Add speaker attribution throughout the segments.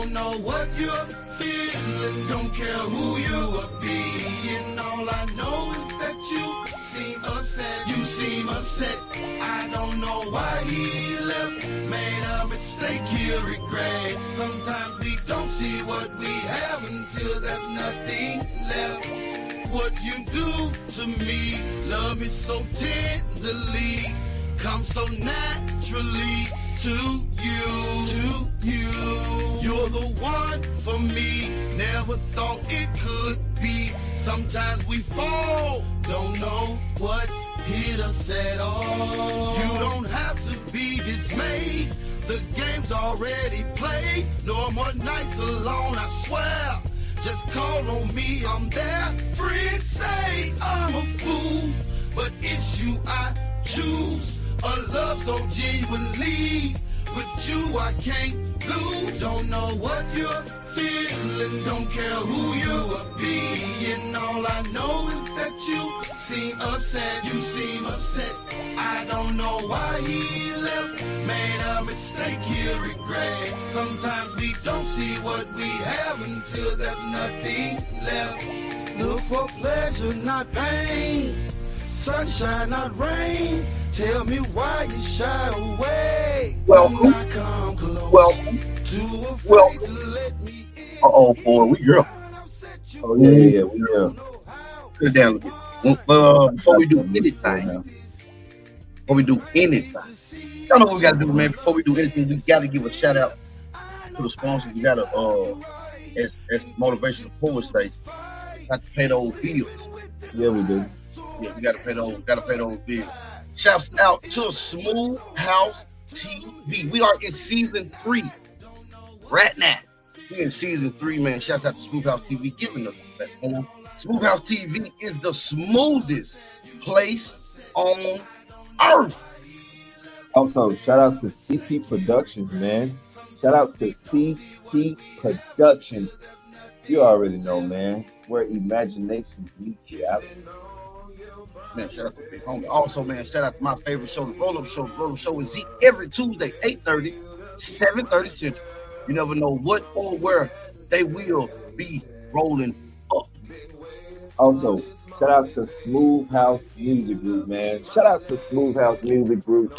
Speaker 1: don't know what you're feeling, don't care who you are being. All I know is that you seem upset, I don't know why he left, made a mistake he'll regret. Sometimes we don't see what we have until there's nothing left. What you do to me, love me so tenderly, come so naturally to you. You're the one for me, never thought it could be. Sometimes we fall, don't know what hit us at all. You don't have to be dismayed, the game's already played. No more nights alone, I swear. Just call on me, I'm there. Friends say I'm a fool, but it's you I choose. A love so genuinely, with you I can't lose. Don't know what you're feeling, don't care who you are being. All I know is that you seem upset, I don't know why he left, made a mistake he'll regret. Sometimes we don't see what we have until there's nothing left. Look for pleasure, not pain, sunshine, not rain. Tell me why you shy away.
Speaker 2: Welcome. Uh-oh, boy, we here.
Speaker 3: Oh, yeah, we here.
Speaker 2: Sit down a little bit. Before we do anything, y'all know what we got to do, man. Before we do anything, we got to give a shout out to the sponsors. We got to, as motivational poets say, got to pay those bills.
Speaker 3: Yeah, we do.
Speaker 2: Yeah, we got to pay those bills. Shouts out to Smooth House TV. We are in season 3 right now. We're in season 3, man. Shouts out to Smooth House TV giving us that platform. Smooth House TV is the smoothest place on earth.
Speaker 3: Also, shout out to CP Productions, man. Shout out to CP Productions. You already know, man, where imaginations meet reality.
Speaker 2: Man, shout out to Big Homie. Also, man, shout out to my favorite show, the Roll-Up Show. The Roll-Up Show is Zeke every Tuesday, 8:30, 7:30 Central. You never know what or where they will be rolling up.
Speaker 3: Also, shout out to Smooth House Music Group, man. Shout out to Smooth House Music Group.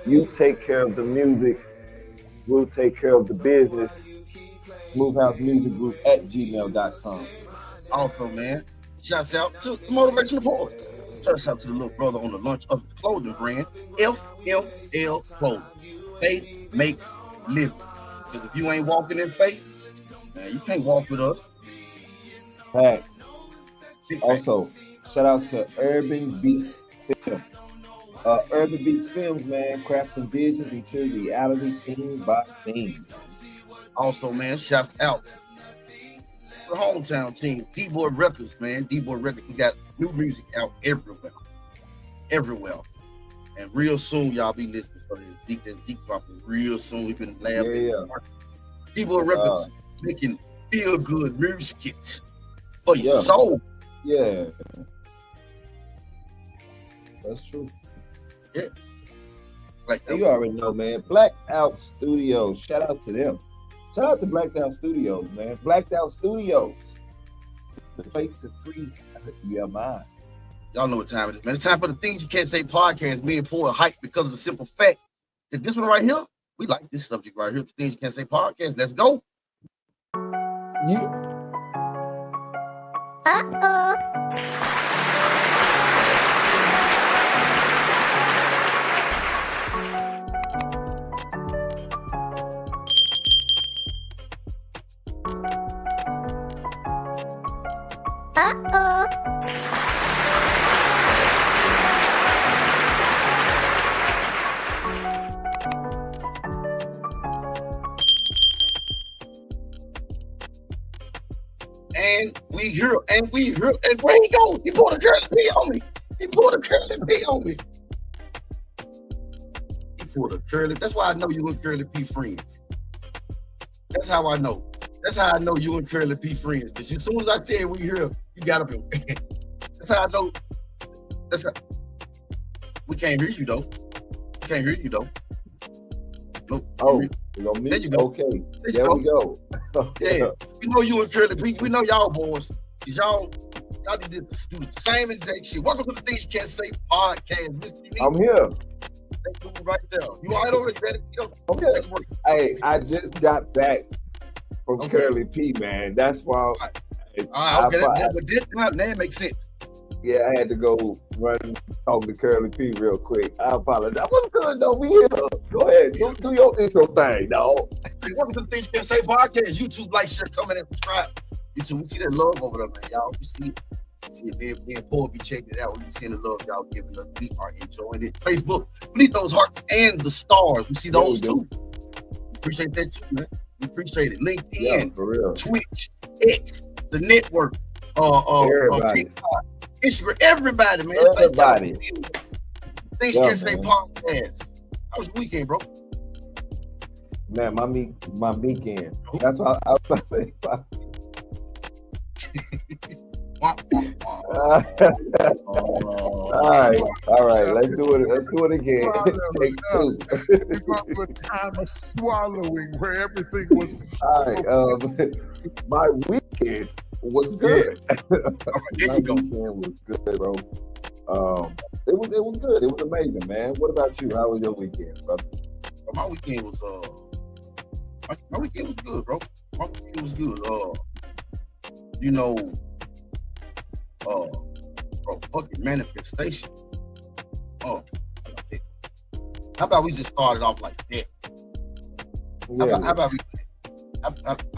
Speaker 3: You take care of the music. We'll take care of the business. Smooth House Music Group at gmail.com.
Speaker 2: Also, man, shouts out to the Motivational Poet. Shouts out to the little brother on the launch of the clothing brand, FML Clothing. Faith makes living. Because if you ain't walking in faith, man, you can't walk with us.
Speaker 3: Facts. Also, shout out to Urban Beats Films. Urban Beats Films, man, crafting visions into reality scene by scene.
Speaker 2: Also, man, shouts out to the hometown team, D-Boy Records, man. D-Boy Records, we got new music out everywhere. And real soon, y'all be listening for this. Zeke dropping real soon. We've been laughing.
Speaker 3: Yeah.
Speaker 2: D-Boy Records making feel good music for your soul.
Speaker 3: Yeah. That's true.
Speaker 2: Yeah. Like that.
Speaker 3: You already know, man. Blacked Out Studios. Shout out to them. Shout out to Blacked Out Studios, man. Blacked Out Studios. The place to free your mind.
Speaker 2: Y'all know what time it is, man. It's time for the Things You Can't Say podcast. Me and Paul are hyped because of the simple fact that this one right here, we like this subject right here, the Things You Can't Say podcast. Let's go.
Speaker 3: Yeah.
Speaker 2: And we here, and where he go? He pulled a curly P on me. That's why I know you and Curly P friends. That's how I know. That's how I know you and Curly P friends. Because as soon as I said we here, you got up and that's how I know. That's how we can't hear you though. Nope.
Speaker 3: Oh, you know me?
Speaker 2: There you go.
Speaker 3: Okay.
Speaker 2: There
Speaker 3: we go.
Speaker 2: Yeah. We know you and Curly P. We know y'all boys. Y'all need to do the same exact shit. Welcome to the Things You Can't Say podcast. Mr. Unique.
Speaker 3: I'm here.
Speaker 2: That's right there. You all right over there? You ready to go?
Speaker 3: Okay. Hey, I just got back from Curly P, man. That's why.
Speaker 2: All right. Okay. But this time, that makes sense.
Speaker 3: Yeah, I had to go run and talk to Curly P real quick. I apologize. What's good, though? We here. Go ahead. Do your intro thing, dog.
Speaker 2: Hey, welcome to the Things You Can't Say podcast. YouTube, like, share, comment, and subscribe. YouTube, we see that love over there, man. Y'all, we see it. Me and Paul be checking it out. We seeing the love y'all giving us. We are enjoying it. Facebook, we need those hearts and the stars. We see those too. Appreciate that too, man. We appreciate it. LinkedIn,
Speaker 3: for real.
Speaker 2: Twitch, X, the network, TikTok, Instagram, everybody, man.
Speaker 3: Everybody.
Speaker 2: Things You Can't Say podcast. How was your weekend, bro?
Speaker 3: Man, my weekend. That's what I was about to say. All right. Let's do it again. Take two.
Speaker 1: The time of swallowing where everything was.
Speaker 3: All right. My weekend was good.
Speaker 2: There you go.
Speaker 3: My weekend was good, bro. It was good. It was amazing, man. What about you? How was your weekend, brother?
Speaker 2: My weekend was my weekend was good, bro. My weekend was good. Fucking manifestation. How about we just start it off like that? How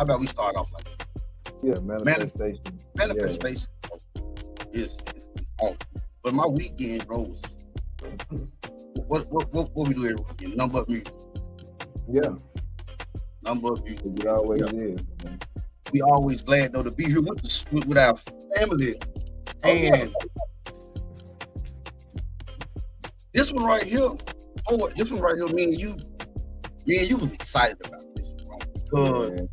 Speaker 2: about we start off like that?
Speaker 3: Yeah, manifestation.
Speaker 2: Manifestation is on. But my weekend, bro, was what we do every weekend? Number of music.
Speaker 3: Yeah.
Speaker 2: Number of music.
Speaker 3: It always is, man.
Speaker 2: We always glad though to be here with our family. And this one right here, me and you was excited about this one,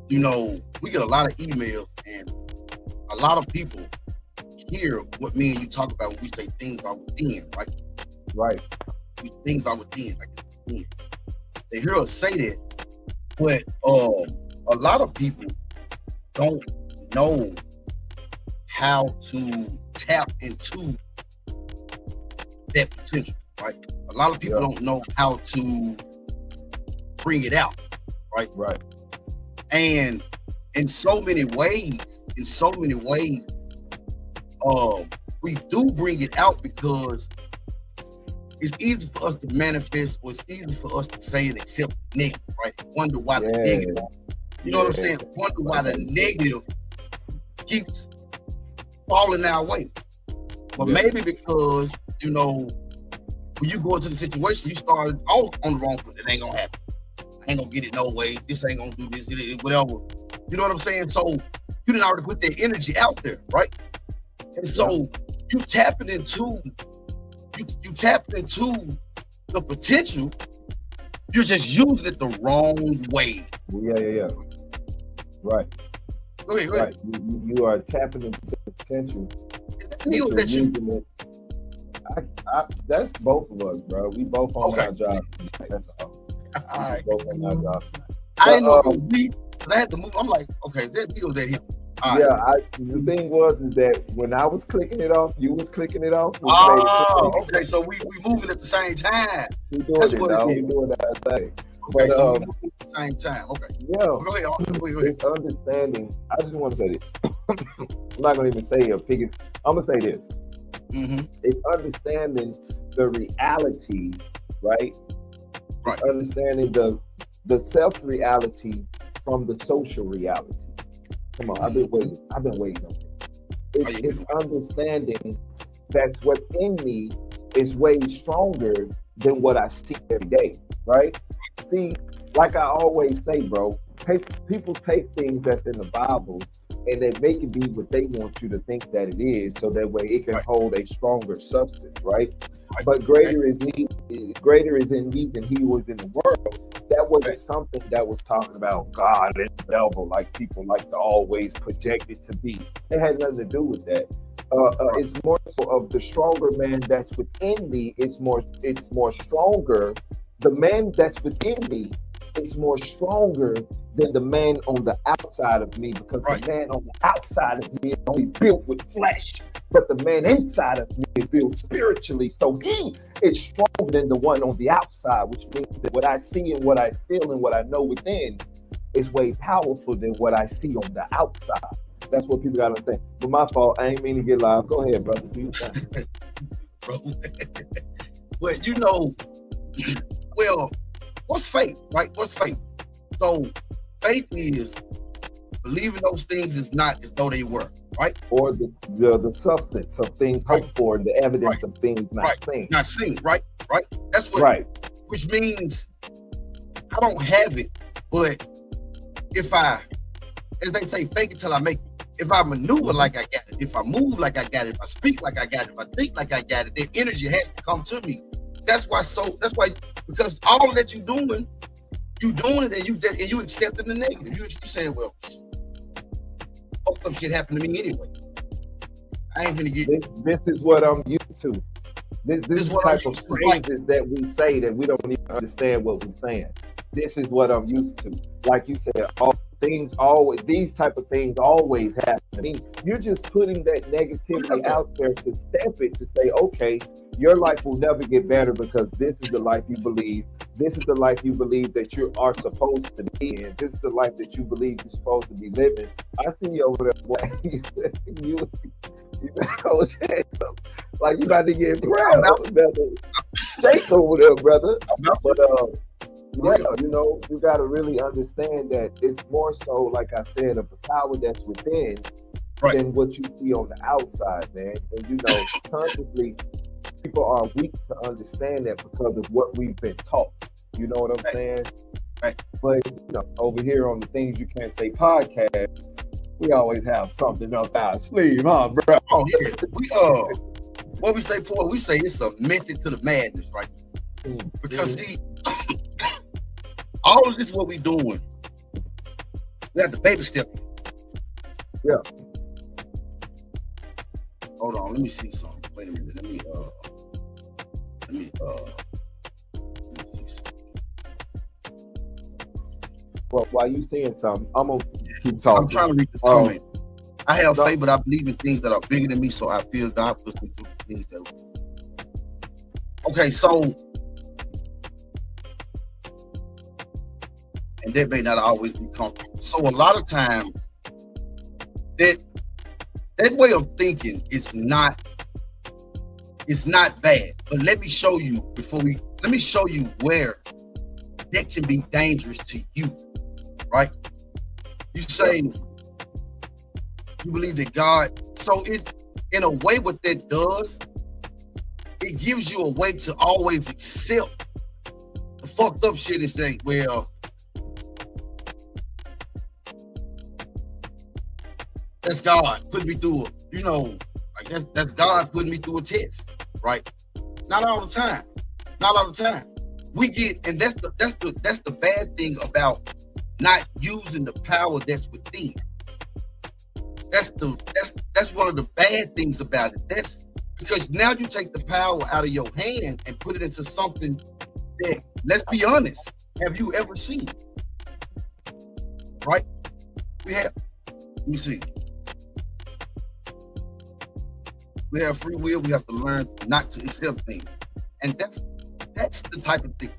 Speaker 2: because we get a lot of emails and a lot of people hear what me and you talk about when we say things are within, right?
Speaker 3: Right.
Speaker 2: Things are within, like it's within. They hear us say that, but a lot of people don't know how to tap into that potential, right? A lot of people don't know how to bring it out, right?
Speaker 3: Right.
Speaker 2: And in so many ways, we do bring it out because it's easy for us to manifest, or it's easy for us to say and accept negative, right? Wonder why the negative. You know what I'm saying? Wonder why the negative keeps falling our way. But maybe because, when you go into the situation, you started off on the wrong foot. It ain't gonna happen. I ain't gonna get it no way. This ain't gonna do this, whatever. You know what I'm saying? So you didn't already put that energy out there, right? And so you tapping into the potential. You're just using it the wrong way.
Speaker 3: Yeah. Right.
Speaker 2: Go ahead.
Speaker 3: Right. You are tapping into potential. That's both of us, bro. We both on our jobs. That's all.
Speaker 2: All right.
Speaker 3: Both on our jobs.
Speaker 2: I didn't know it was me. I had to move. I'm like, okay, that deal that him.
Speaker 3: The thing is that when I was clicking it off, you was clicking it off.
Speaker 2: Okay, so we moving at the same time.
Speaker 3: That's what it is. We doing that thing.
Speaker 2: Okay, so we moving at the same time. Okay.
Speaker 3: Yeah.
Speaker 2: Go ahead.
Speaker 3: It's understanding. I just want to say this. I'm not going to even say a pig. I'm going to say this.
Speaker 2: Mm-hmm.
Speaker 3: It's understanding the reality, right?
Speaker 2: Right.
Speaker 3: It's understanding the self-reality from the social reality. Come on, I've been waiting on it. It's understanding that within me is way stronger than what I see every day, right? See, like I always say, bro, people take things that's in the Bible and they make it be what they want you to think that it is, so that way it can hold a stronger substance, right? But greater is in me than he was in the world. That wasn't something that was talking about God and the devil, like people like to always project it to be. It had nothing to do with that. It's more so of the stronger man that's within me. It's more stronger the man that's within me is more stronger than the man on the outside of me, because
Speaker 2: Right.
Speaker 3: the man on the outside of me is only built with flesh, but the man inside of me is built spiritually. So he is stronger than the one on the outside, which means that what I see and what I feel and what I know within is way powerful than what I see on the outside. That's what people gotta think. But my fault, I ain't mean to get loud. Go ahead, brother. Do your thing.
Speaker 2: Bro. Well, you know, well, what's faith, right? What's faith? So faith is believing those things is not as though they were, right?
Speaker 3: Or the substance of things hoped for, and the evidence of things not seen.
Speaker 2: Not seen, right? Right? That's what,
Speaker 3: Right.
Speaker 2: Which means I don't have it, but if I, as they say, fake it till I make it. If I maneuver like I got it, if I move like I got it, if I speak like I got it, if I think like I got it, then energy has to come to me. That's why, because all that you're doing it and you accepting the negative. You saying, well, fucked up shit happened to me anyway. I ain't gonna get
Speaker 3: this is what I'm used to. This is the type of
Speaker 2: right.
Speaker 3: phrases that we say that we don't even understand what we're saying. This is what I'm used to. Like you said, these type of things always happen. I mean, you're just putting that negativity out there to stamp it, to say, okay, your life will never get better because this is the life you believe. This is the life you believe that you are supposed to be in. This is the life that you believe you're supposed to be living. I see you over there, boy. you like you about to get proud, brother. Shake over there, brother. But yeah, you know, you got to really understand that it's more so, like I said, of the power that's within than what you see on the outside, man. And you know, consciously, people are weak to understand that because of what we've been taught. You know what I'm saying?
Speaker 2: Right.
Speaker 3: But you know, over here on the Things You Can't Say podcast, we always have something up our sleeve, huh, bro?
Speaker 2: Oh yeah, what we say, Paul? We say it's a method to the madness, right? Because see, all of this what we doing, we have to baby step.
Speaker 3: Yeah.
Speaker 2: Hold on, let me see something. Wait a minute. Let me see something.
Speaker 3: Well, while you saying something, I'm gonna keep talking.
Speaker 2: I'm trying to read this comment. I have faith, but I believe in things that are bigger than me, so I feel God puts me through things that. Okay, so, and that may not always be comfortable. So a lot of times, that way of thinking is not bad. But let me show you where that can be dangerous to you, right? You say you believe that God, so it's in a way what that does, it gives you a way to always accept the fucked up shit and say, well, that's God putting me through that's God putting me through a test, right? Not all the time. We get, and that's the bad thing about not using the power that's within. That's one of the bad things about it. That's because now you take the power out of your hand and put it into something that, let's be honest, have you ever seen? Right? We have. Let me see. We have free will. We have to learn not to accept things, and that's the type of thing.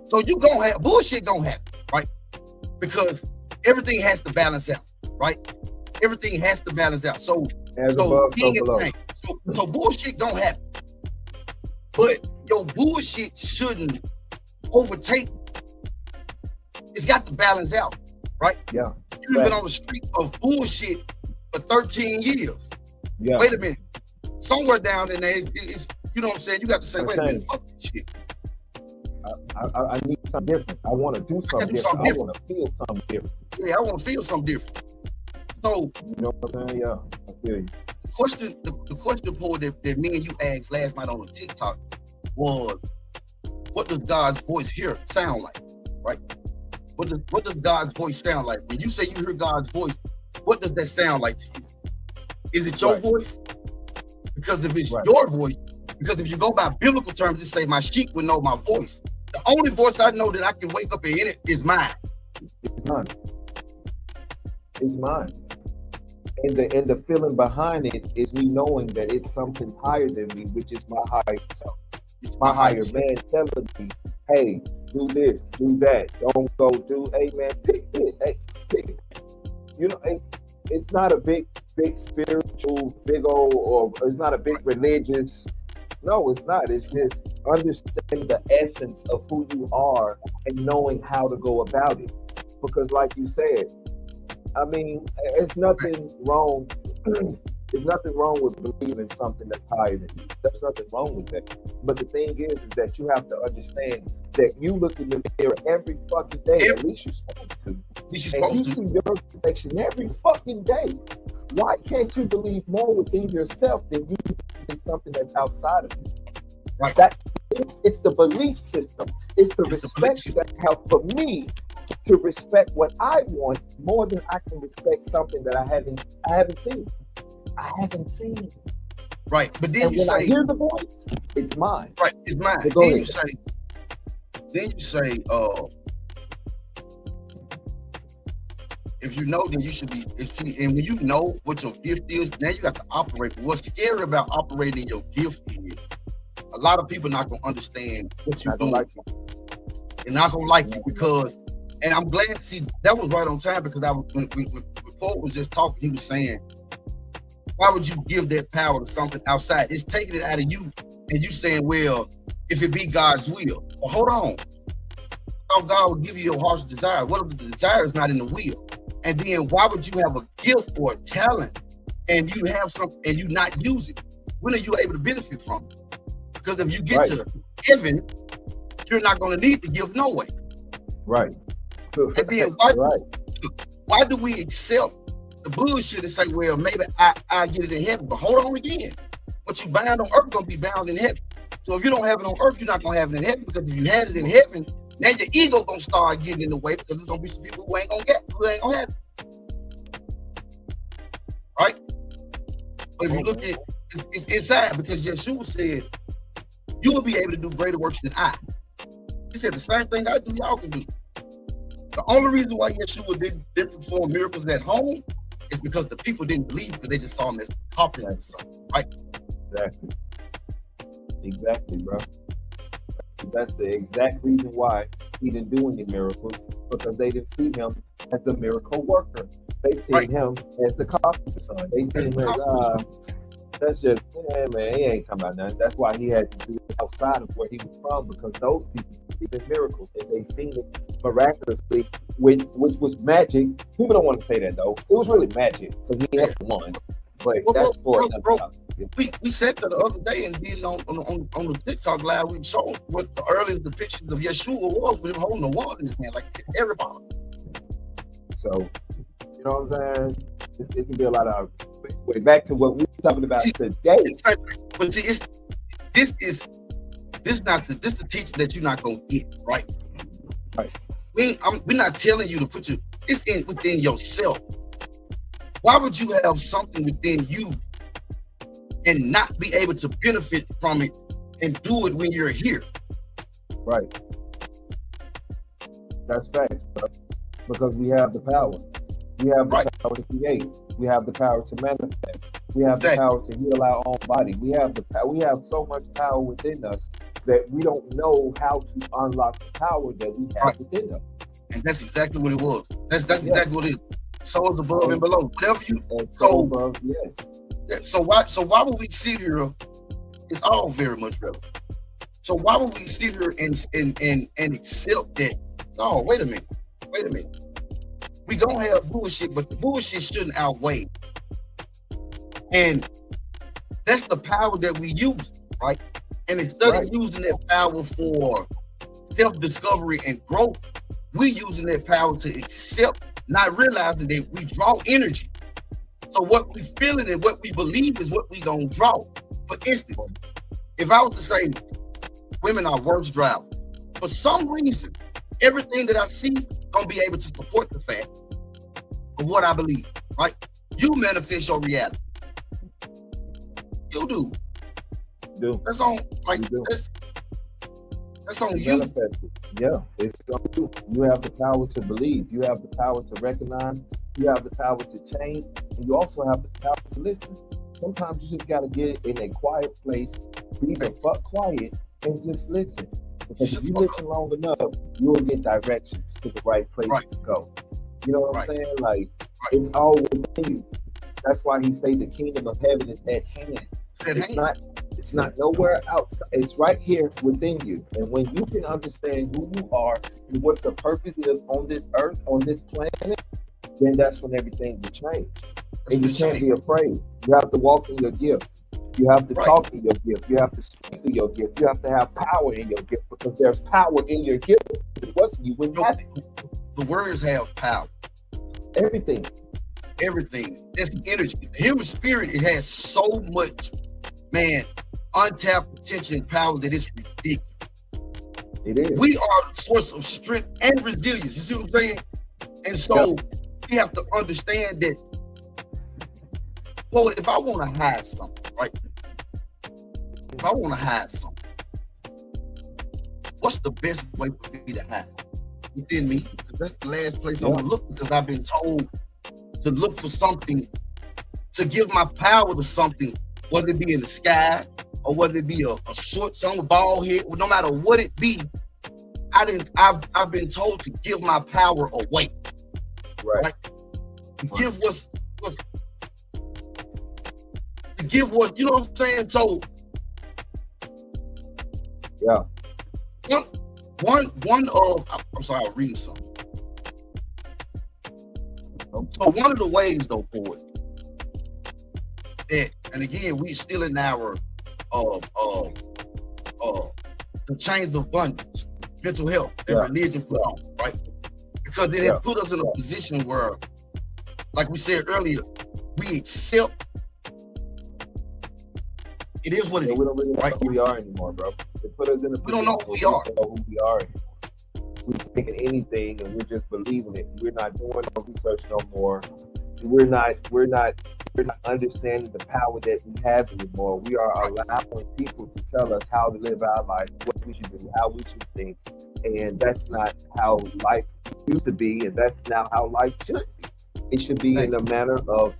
Speaker 2: So you gonna have bullshit gonna happen, right? Because everything has to balance out, right? Everything has to balance out. So bullshit gonna happen, but your bullshit shouldn't overtake. It's got to balance out, right?
Speaker 3: Yeah.
Speaker 2: You've been on the street of bullshit for 13 years.
Speaker 3: Yeah.
Speaker 2: Wait a minute. Somewhere down in there, it's you know what I'm saying? You got to say, wait a minute, fuck this shit.
Speaker 3: I need something different. I want to do something different. I want to feel something different.
Speaker 2: Yeah, I want to feel something different. So,
Speaker 3: you know what I'm saying? Yeah, I feel you.
Speaker 2: The question, Paul, that me and you asked last night on the TikTok was, what does God's voice here sound like, right? What does God's voice sound like? When you say you hear God's voice, what does that sound like to you? Is it your voice? Because if it's your voice, because if you go by biblical terms, it say my sheep will know my voice. The only voice I know that I can wake up and in it is mine.
Speaker 3: It's mine. It's mine. And the feeling behind it is me knowing that it's something higher than me, which is my higher self. It's my higher man telling me, hey, do this, do that. Don't go do, hey man, pick it. Hey, pick it. You know, it's not a big spiritual, big old, or it's not a big religious. No, it's not. It's just understanding the essence of who you are and knowing how to go about it. Because like you said, I mean, it's nothing wrong. There's nothing wrong with believing something that's higher than you. There's nothing wrong with that. But the thing is that you have to understand that you look in the mirror every fucking day. At least you're supposed to. And you see your reflection every fucking day. Why can't you believe more within yourself than you in something that's outside of you?
Speaker 2: Right.
Speaker 3: It's the belief system. It's the respect that helps for me to respect what I want more than I can respect something that I haven't seen. I haven't seen.
Speaker 2: Right. But then
Speaker 3: when I hear the voice, it's mine.
Speaker 2: Right, it's mine.
Speaker 3: So
Speaker 2: then you say, if you know, then you should be. And when you know what your gift is, now you got to operate. What's scary about operating your gift is a lot of people not gonna understand what you're doing. They're not gonna like you because. And I'm glad to see that was right on time because when Paul was just talking, he was saying, why would you give that power to something outside? It's taking it out of you and you saying, well, if it be God's will. Well, hold on. How God will give you your heart's desire? What if the desire is not in the will? And then why would you have a gift or a talent and you have something and you not use it? When are you able to benefit from it? Because if you get to heaven, you're not going to need the gift no way.
Speaker 3: Right.
Speaker 2: And then why do we accept the bullshit and say, well, maybe I get it in heaven, but hold on again. What you bind on earth gonna be bound in heaven. So if you don't have it on earth, you're not gonna have it in heaven because if you had it in heaven, now your ego gonna start getting in the way because there's gonna be some people who ain't gonna have it. Right? But if you look at it's inside because Yeshua said, you will be able to do greater works than I. He said the same thing I do, y'all can do. The only reason why Yeshua didn't perform miracles at home is because the people didn't believe because they just saw him as carpenters, right?
Speaker 3: Exactly, bro. That's the exact reason why he didn't do any miracles, because they didn't see him as the miracle worker. They see him as the carpenter son. They see him as that's just, man, he ain't talking about nothing. That's why he had to do it outside of where he was from, because those people did miracles and they seen it miraculously, which was magic. People don't want to say that though. It was really magic because he had one. But that's for another topic.
Speaker 2: We said that the other day and did it on the TikTok live. We showed what the early depictions of Yeshua was with him holding the water in his hand, like everybody.
Speaker 3: So, you know what I'm saying? It can be a lot of way back to what we're talking about today.
Speaker 2: But see, this is the teaching that you're not gonna get, right?
Speaker 3: Right.
Speaker 2: We're not telling you to put it's within yourself. Why would you have something within you and not be able to benefit from it and do it when you're here?
Speaker 3: Right. That's fact, bro. Because we have the power. We have the power to create. We have the power to manifest. We have the power to heal our own body. We have the power. We have so much power within us that we don't know how to unlock the power that we have within us.
Speaker 2: And that's exactly what it was. That's exactly what it is. Souls above and below. Whatever you
Speaker 3: soul above, yes.
Speaker 2: So why would we sit here? It's all very much relevant. So why would we sit here and accept that? No, wait a minute. We gonna have bullshit, but the bullshit shouldn't outweigh. And that's the power that we use, right? And instead of using that power for self-discovery and growth, we're using that power to accept, not realizing that we draw energy. So what we feeling and what we believe is what we gonna draw. For instance, if I was to say women are worst drivers, for some reason, everything that I see gonna be able to support the fact of what I believe, right? You manifest your reality. You do.
Speaker 3: Do.
Speaker 2: That's on, like, That's on
Speaker 3: You
Speaker 2: you.
Speaker 3: manifest it. Yeah, it's on you. You have the power to believe. You have the power to recognize. You have the power to change. And you also have the power to listen. Sometimes you just got to get in a quiet place, be the fuck quiet, and just listen. Because if you listen long enough, you'll get directions to the right places to go. You know what I'm saying? Like, it's all within you. That's why he say the kingdom of heaven is at hand. It's not nowhere outside. It's right here within you. And when you can understand who you are and what your purpose is on this earth, on this planet, then that's when everything will change. And you can't be afraid. You have to walk in your gift. You have to talk in your gift. You have to speak in your gift. You have to have power in your gift, because there's power in your gift. If it wasn't, you wouldn't have it.
Speaker 2: The words have power.
Speaker 3: Everything. It's energy. The human spirit, it has so much, man, untapped potential and power that it's ridiculous. It is.
Speaker 2: We are the source of strength and resilience. You see what I'm saying? And so we have to understand that, well, if I want to hide something, right? If I want to hide something, what's the best way for me to hide? Within me. Because that's the last place I want to look, because I've been told to look for something, to give my power to something, whether it be in the sky or whether it be a short song, a bald head, no matter what it be. I've been told to give my power away. Right? To give what, you know what I'm saying? So I'm sorry, I was reading something. So one of the ways, though, for it, that, and again, we still in our the chains of abundance, mental health that religion put on, right? Because it has put us in a position where, like we said earlier, we accept it is what it is.
Speaker 3: We don't really know who we are anymore, bro. It put us in a position
Speaker 2: we don't know who we are.
Speaker 3: Anymore. We're taking anything and we're just believing it. We're not doing no research no more. We're not understanding the power that we have anymore. We are allowing people to tell us how to live our life, what we should do, how we should think. And that's not how life used to be, and that's not how life should be. It should be in a manner of,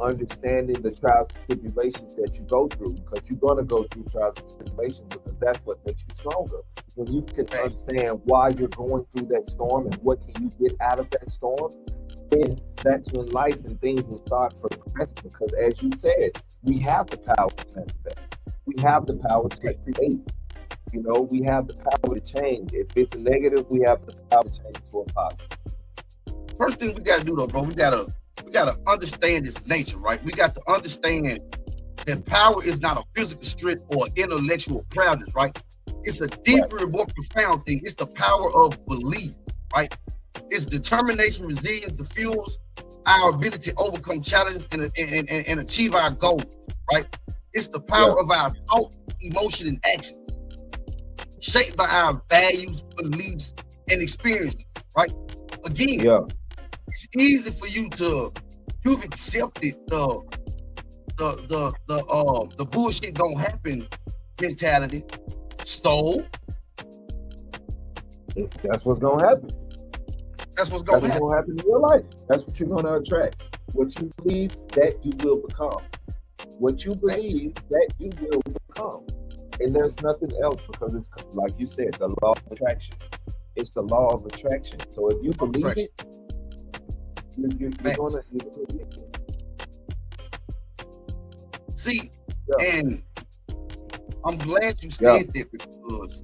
Speaker 3: understanding the trials and tribulations that you go through, because you're going to go through trials and tribulations, because that's what makes you stronger. When you can understand why you're going through that storm and what can you get out of that storm, then that's when life and things will start progressing. Because as you said, we have the power to manifest. We have the power to create. We have the power to change. If it's a negative, we have the power to change to a positive.
Speaker 2: First thing we got to do, though, bro, we gotta understand its nature, right? We got to understand that power is not a physical strength or intellectual prowess, right? It's a deeper and more profound thing. It's the power of belief, right? It's determination, resilience that fuels our ability to overcome challenges and achieve our goals, right? It's the power of our thought, emotion, and action, shaped by our values, beliefs, and experiences, right? Again, it's easy for you've accepted the bullshit don't happen mentality. So
Speaker 3: that's what's gonna happen.
Speaker 2: That's what's gonna
Speaker 3: happen in your life. That's what you're gonna attract. What you believe, that you will become. What you believe, that you will become. And there's nothing else, because it's like you said, the law of attraction. It's the law of attraction. So if you believe it, you're gonna
Speaker 2: see. And I'm glad you said that, because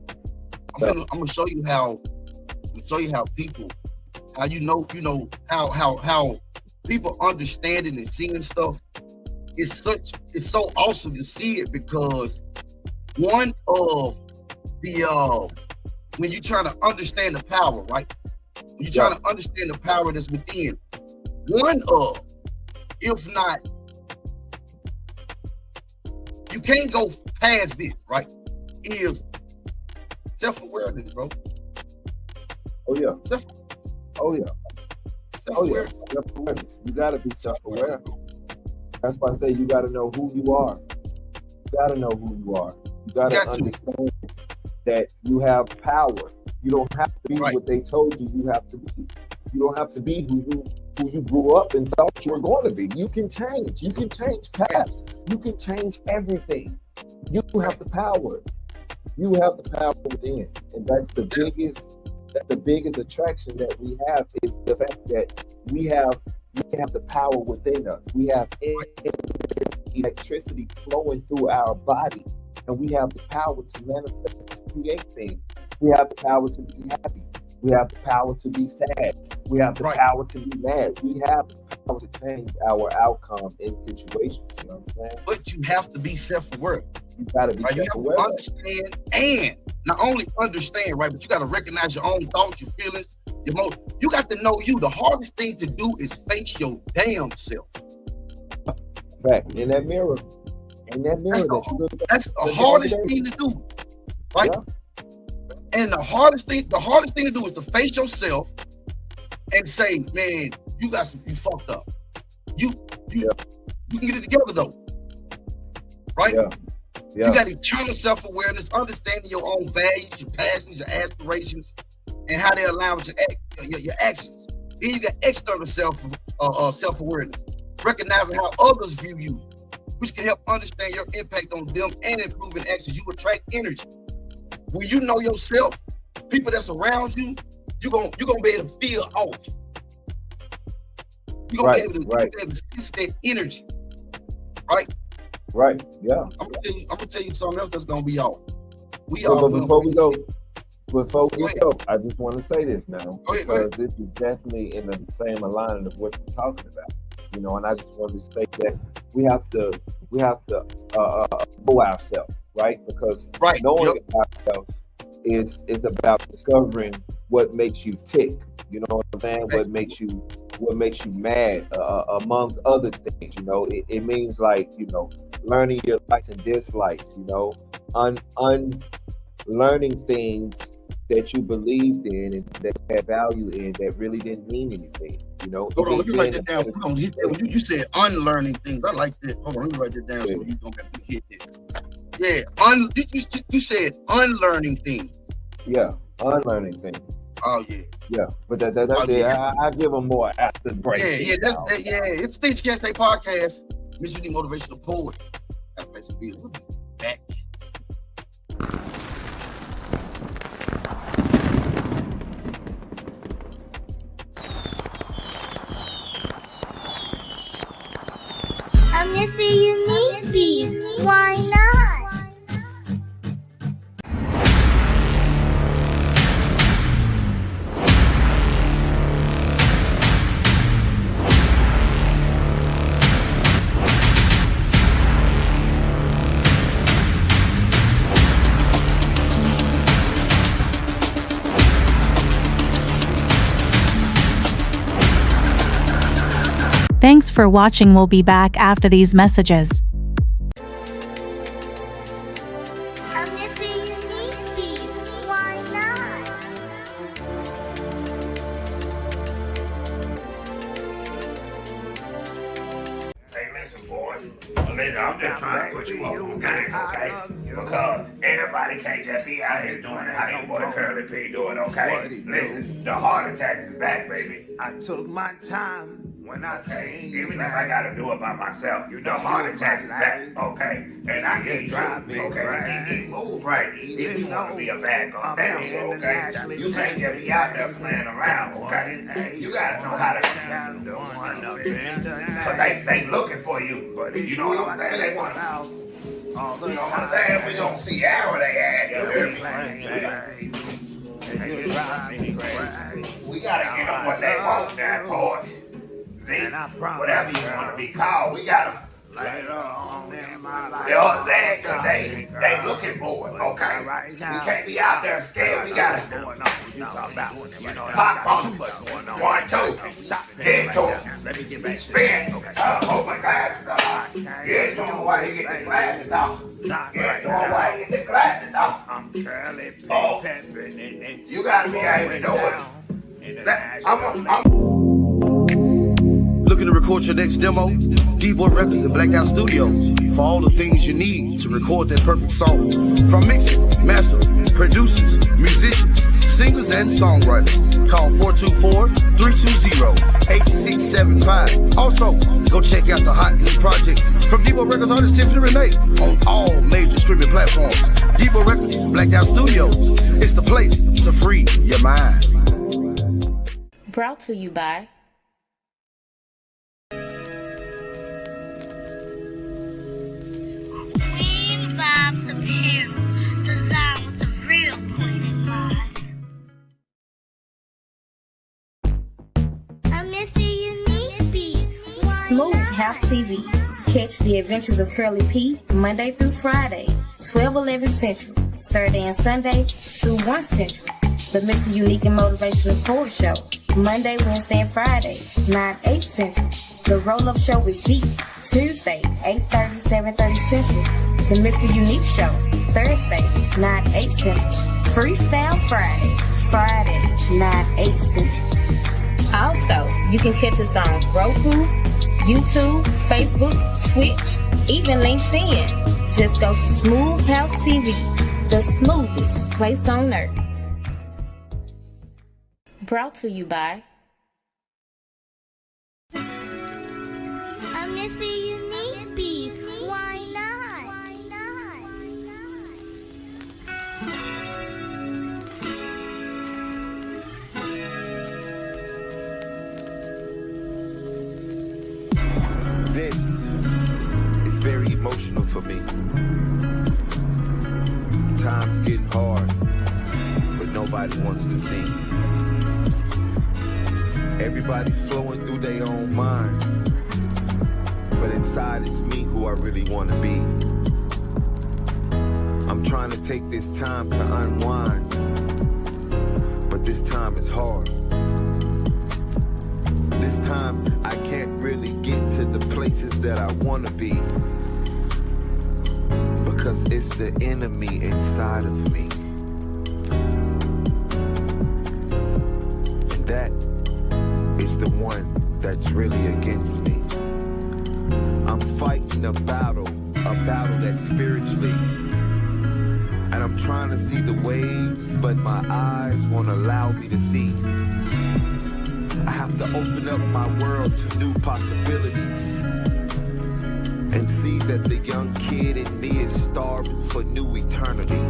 Speaker 2: I'm gonna show you how people, how people understanding and seeing stuff. It's so awesome to see it, because one of the when you try to understand the power, right? When you try to understand the power that's within, one of, if not, you can't go past this, right? Is self-awareness, bro.
Speaker 3: Self-awareness. You gotta be self-aware. That's why I say you gotta know who you are. You gotta know who you are. You gotta understand that you have power. You don't have to be
Speaker 2: Right.
Speaker 3: what they told you have to be. You don't have to be who you grew up and thought you were going to be. You can change. You can change paths. You can change everything. You have the power. You have the power within, and that's the biggest attraction that we have, is the fact that we have the power within us. We have electricity flowing through our body, and we have the power to manifest, to create things. We have the power to be happy. We have the power to be sad. We have the power to be mad. We have the power to change our outcome in situations. You know what I'm saying?
Speaker 2: But you have to be self-aware.
Speaker 3: You gotta be self-aware.
Speaker 2: You have to understand, and not only understand, right, but you got to recognize your own thoughts, your feelings, your emotions. You got to know you. The hardest thing to do is face your damn self.
Speaker 3: Fact. In that mirror.
Speaker 2: That's the hardest thing to do, right? Yeah. And the hardest thing to do is to face yourself and say, man, you fucked up. You can get it together though, right? Yeah. You got eternal self-awareness, understanding your own values, your passions, your aspirations, and how they align with your actions. Then you got external self-awareness, recognizing how others view you, which can help understand your impact on them and improving actions. You attract energy. When you know yourself, people that's around you, you're gonna be able to feel off. You're gonna be able to sense that energy, right?
Speaker 3: Right. Yeah.
Speaker 2: I'm gonna tell you something else that's gonna be off.
Speaker 3: Before we go, I just want to say this now, because this is definitely in the same alignment of what you're talking about. You know, and I just want to say that we have to know ourselves, right? Because knowing ourselves is about discovering what makes you tick. You know what I'm saying? What makes you mad, amongst other things. You know, it means, like, you know, learning your likes and dislikes. You know, unlearning things that you believed in and that had value in that really didn't mean anything. You know,
Speaker 2: hold on, let me write that down. When you said unlearning things, I like that. Hold on, let me write that down so you don't have to hit it. Yeah, you said unlearning things.
Speaker 3: Yeah, unlearning things.
Speaker 2: Oh yeah.
Speaker 3: Yeah, but that's it. Yeah. I give them more after the break.
Speaker 2: It's Things You Can't Say podcast. Miss Unique Motivational Poet. We'll be back.
Speaker 4: I'm Mr. Unique Beat. Why not?
Speaker 5: Thanks for watching. We'll be back after these messages.
Speaker 4: I'm Mr. Unique Beat. Why not?
Speaker 6: Hey, listen, boy. Listen, I'm just trying to put you on game, okay? Because everybody can't just be out here doing it how your boy Curly P do it, okay? Listen, the heart attack is back, baby.
Speaker 1: I took my time when I
Speaker 6: say, even if I gotta do it by myself, the heart attack is back, okay? And I get you, okay? You move right if you want to be a backup dancer, okay? You can't just be out there playing around, okay? You gotta know how to do one, because they looking for you, but you know what I'm saying? They want to. You know what I'm saying? We gonna see how they ass. We gotta get them what they want, that boy. See, whatever you want to be called, we gotta. You know what I'm saying? Cause they looking for it, okay? We can't be out there scared. We gotta pop on 1, 2, get to him, spin, hold my glasses off, get to him while he get the glasses off, get to him while he get the glasses off. Oh, you gotta be able to do it. I'm
Speaker 2: Looking to record your next demo? D-Boy Records and Blacked Out Studios for all the things you need to record that perfect song. From mixing, mastering, producers, musicians, singers, and songwriters. Call 424-320-8675. Also, go check out the hot new project from Debo Records artist Tiffany Renee on all major streaming platforms. Debo Records, Blacked Out Studios. It's the place to free your mind.
Speaker 7: Brought to you by
Speaker 4: Queen Vibes Apparel, designed with the real queen in mind. I miss the unique beat.
Speaker 7: Smooth House TV. Catch the adventures of Curly P Monday through Friday, 12-11 Central. Saturday and Sunday, 2-1 Central. The Mr. Unique and Motivational Poet Show, Monday, Wednesday, and Friday, 9-8 Central. The Roll-Up Show with Z, Tuesday, 8:30, 7:30 Central. The Mr. Unique Show, Thursday, 9-8 Central. Freestyle Friday, 9-8 Central. Also, you can catch us on Roku, YouTube, Facebook, Twitch, even LinkedIn. Just go to Smooth House TV, the smoothest place on earth. Brought to you by
Speaker 4: I miss the unique beat. Why not?
Speaker 8: This is very emotional for me. Time's getting hard, but nobody wants to see. Everybody flowing through their own mind, but inside it's me who I really want to be. I'm trying to take this time to unwind, but this time is hard. This time I can't really get to the places that I want to be, because it's the enemy inside of me. And that is the one that's really against me. I'm fighting a battle that's spiritually. And I'm trying to see the waves, but my eyes won't allow me to see. I have to open up my world to new possibilities and see that the young kid in me is starving for new eternity.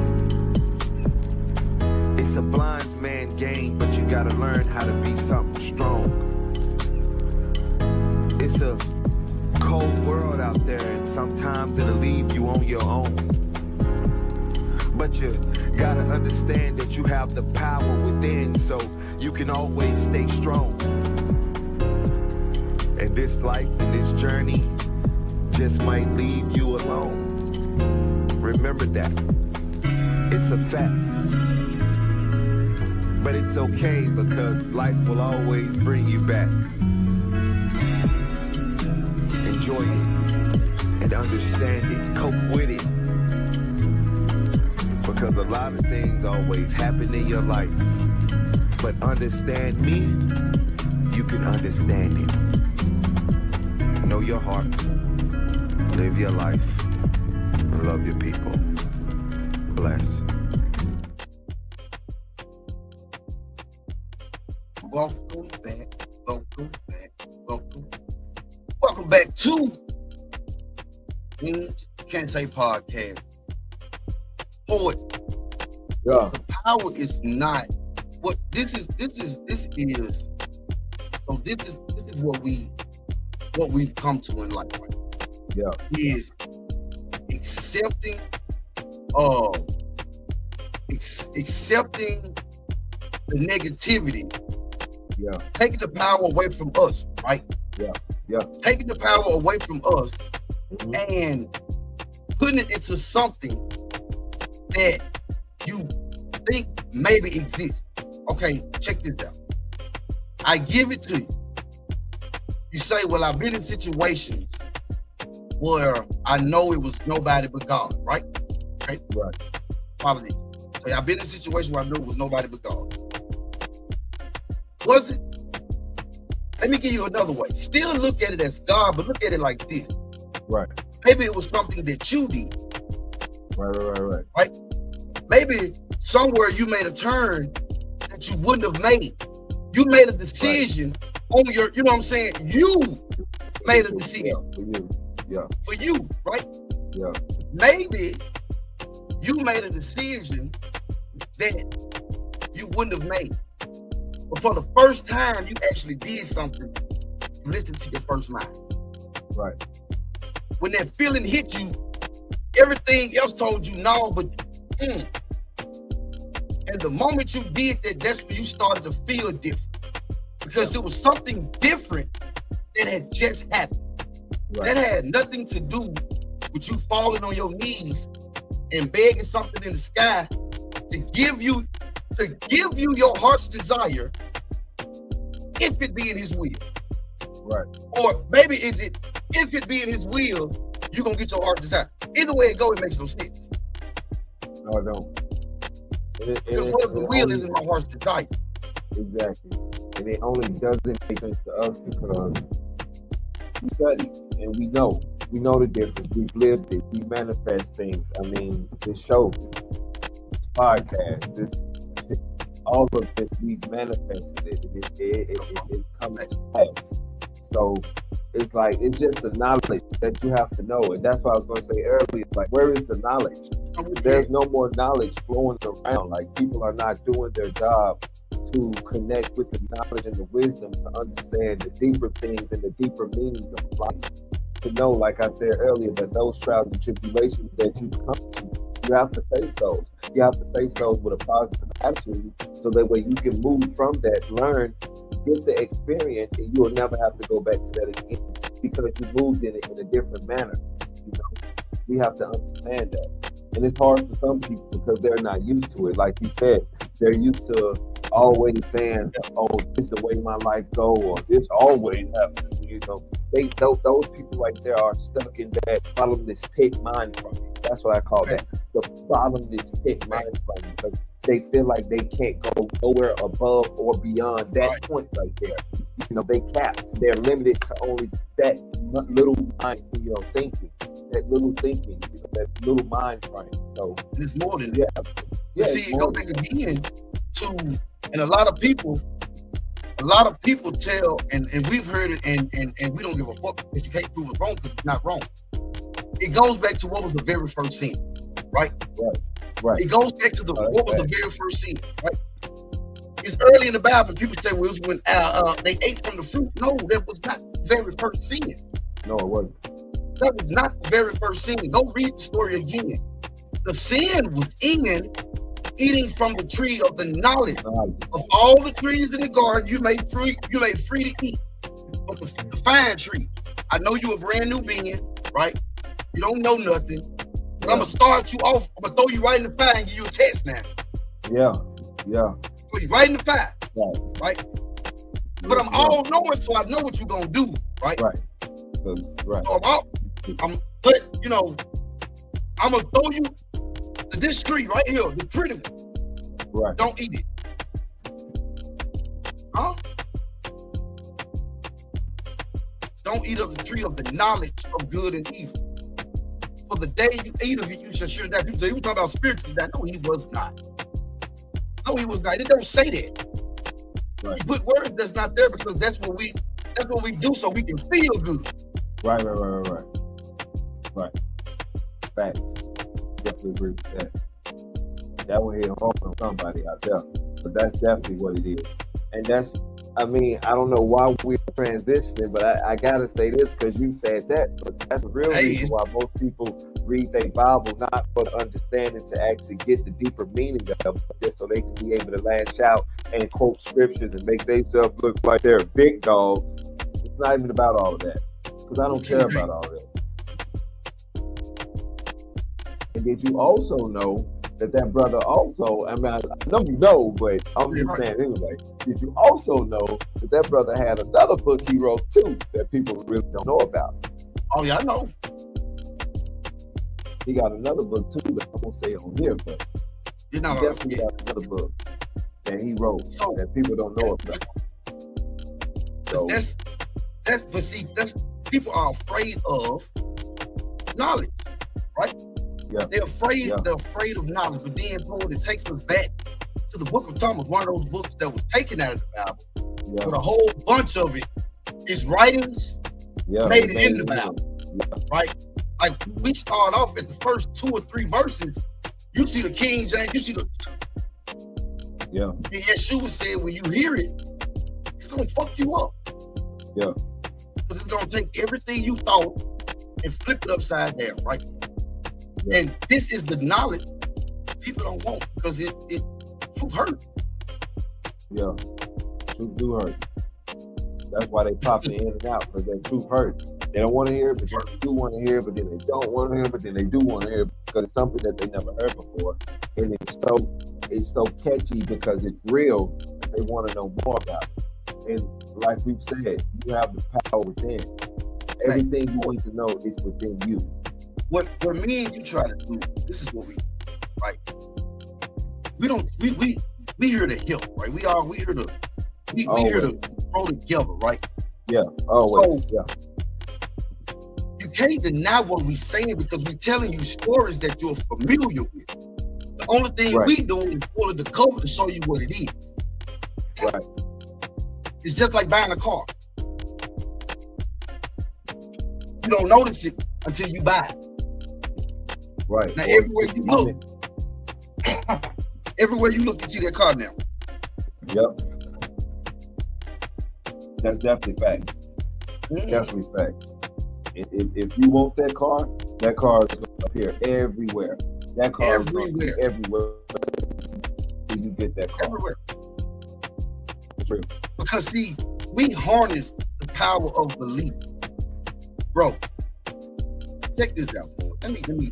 Speaker 8: It's a blind man's game, but you gotta learn how to be something strong. It's a cold world out there, and sometimes it'll leave you on your own. But you gotta understand that you have the power within, so you can always stay strong. And this life and this journey just might leave you alone. Remember that. It's a fact. But it's okay, because life will always bring you back. Enjoy it and understand it. Cope with it. Because a lot of things always happen in your life. But understand me, you can understand it. Know your heart, live your life, and love your people. Bless.
Speaker 2: Welcome back to Can't Say Podcast. Poet.
Speaker 3: Yeah.
Speaker 2: The power is not what this is what we've come to in life, right?
Speaker 3: Yeah.
Speaker 2: Is accepting the negativity.
Speaker 3: Yeah.
Speaker 2: Taking the power away from us, right?
Speaker 3: Yeah. Yeah.
Speaker 2: Taking the power away from us and putting it into something that you think maybe exists. Okay, check this out. I give it to you. You say, well, I've been in situations where I know it was nobody but God, right? Okay?
Speaker 3: Right.
Speaker 2: Follow this. So I've been in a situation where I knew it was nobody but God. Was it? Let me give you another way. Still look at it as God, but look at it like this.
Speaker 3: Right.
Speaker 2: Maybe it was something that you did.
Speaker 3: Right.
Speaker 2: Right? maybe somewhere you made a turn that you wouldn't have made. You made a decision on your, you know what I'm saying? You made a decision.
Speaker 3: For you. Yeah.
Speaker 2: For you, right?
Speaker 3: Yeah.
Speaker 2: Maybe you made a decision that you wouldn't have made. But for the first time, you actually did something. You listened to your first mind.
Speaker 3: Right.
Speaker 2: When that feeling hit you, everything else told you no, but And the moment you did that, that's when you started to feel different. Because it was something different that had just happened.
Speaker 3: Right.
Speaker 2: That had nothing to do with you falling on your knees and begging something in the sky to give you your heart's desire, if it be in his will.
Speaker 3: Right.
Speaker 2: Or maybe is it, if it be in his will, you're going to get your heart's desire. Either way it go, it makes no sense.
Speaker 3: No, I don't.
Speaker 2: Because what if the will isn't my heart's desire?
Speaker 3: Exactly. And it only doesn't make sense to us because we study and we know the difference. We've lived it. We manifest things. I mean, this show, this podcast, all of this, we've manifested it. It comes to pass. So it's like, it's just the knowledge that you have to know. And that's what I was going to say earlier. Like, where is the knowledge? There's no more knowledge flowing around. Like, people are not doing their job to connect with the knowledge and the wisdom to understand the deeper things and the deeper meanings of life. To know, like I said earlier, that those trials and tribulations that you come to, you have to face those. You have to face those with a positive attitude, so that way you can move from that, learn, get the experience, and you will never have to go back to that again because you moved in it in a different manner. You know, we have to understand that. And it's hard for some people because they're not used to it. Like you said, they're used to always saying, "Oh, this is the way my life go," or "This always happens." You know, those people right there are stuck in that bottomless pit mind frame. That's what I call that, the bottomless pit mind frame, because they feel like they can't go nowhere above or beyond that point right there. You know, they capped. They're limited to only that little mind, thinking, that little thinking, that little mind frame. So
Speaker 2: it's more than that. Yeah. See, go back again to, and a lot of people tell, and we've heard it, and we don't give a fuck because you can't prove it wrong because it's not wrong. It goes back to what was the very first sin, right? Right. It goes back to what was the very first sin, right? It's early in the Bible. People say, well, it was when they ate from the fruit. No, that was not the very first sin.
Speaker 3: No, it wasn't.
Speaker 2: That was not the very first sin. Go read the story again. The sin was in eating from the tree of the knowledge of all the trees in the garden. You made free to eat, but the fine tree. I know you a brand new being, right? You don't know nothing, but I'm gonna start you off. I'm gonna throw you right in the fire and give you a test now.
Speaker 3: Yeah.
Speaker 2: Throw you right in the fire, right? But I'm all knowing, so I know what you're gonna do, right?
Speaker 3: Right.
Speaker 2: So I'm gonna throw you to this tree right here, the pretty one.
Speaker 3: Right.
Speaker 2: Don't eat it. Huh? Don't eat of the tree of the knowledge of good and evil. For the day you eat of it, you shall surely die. People say he was talking about spiritually die. No, he was not. No, he was not. It don't say that. Right. You put words that's not there because that's what we do so we can feel good. Right.
Speaker 3: Facts. Definitely agree with that. That one hit home on somebody out there. But that's definitely what it is. And that's, I don't know why we're transitioning, but I gotta say this because you said that. But that's the real reason why most people read their Bible, not for the understanding, to actually get the deeper meaning of it, so they can be able to lash out and quote scriptures and make themselves look like they're a big dog. It's not even about all of that, because I don't care about all of that. And did you also know that brother also, I know you know, but I'm just saying anyway, did you also know that brother had another book he wrote too that people really don't know about?
Speaker 2: Oh yeah, I know.
Speaker 3: He got another book too that I won't say on here, but he definitely got another book that he wrote that people don't know about. So
Speaker 2: that's people are afraid of knowledge, right?
Speaker 3: Yeah.
Speaker 2: They're afraid of knowledge. But then, Lord, it takes us back to the book of Thomas, one of those books that was taken out of the Bible.
Speaker 3: Yeah.
Speaker 2: But a whole bunch of it is writings made it in the Bible.
Speaker 3: Yeah.
Speaker 2: Right? Like we start off at the first 2 or 3 verses. You see the King James, you see the and Yeshua said when you hear it, it's gonna fuck you up.
Speaker 3: Yeah.
Speaker 2: Because it's gonna take everything you thought and flip it upside down, right?
Speaker 3: Yeah.
Speaker 2: And this is the knowledge people don't want because it truth hurt.
Speaker 3: Yeah. Truth do hurt. That's why they pop it in and out, because that truth hurt. They don't want to hear it, but they do want to hear it, but then they don't want to hear it, but then they do want to hear it because it's something that they never heard before. And it's so catchy because it's real. They want to know more about it. And like we've said, you have the power within. Everything you need to know is within you.
Speaker 2: What me and you try to do, this is what we right. We here to help, right? We here to grow together, right?
Speaker 3: Yeah, always.
Speaker 2: So, you can't deny what we're saying because we're telling you stories that you're familiar with. The only thing we doing is pulling the cover to show you what it is.
Speaker 3: Right.
Speaker 2: It's just like buying a car. You don't notice it until you buy it.
Speaker 3: Right.
Speaker 2: Now everywhere you look, you see that car now.
Speaker 3: Yep. That's definitely facts.
Speaker 2: Mm-hmm.
Speaker 3: Definitely facts. If you want that car is going to appear everywhere. That car is going to be everywhere when you get that car.
Speaker 2: Everywhere.
Speaker 3: True.
Speaker 2: Because see, we harness the power of belief. Bro, check this out, boy. Let me.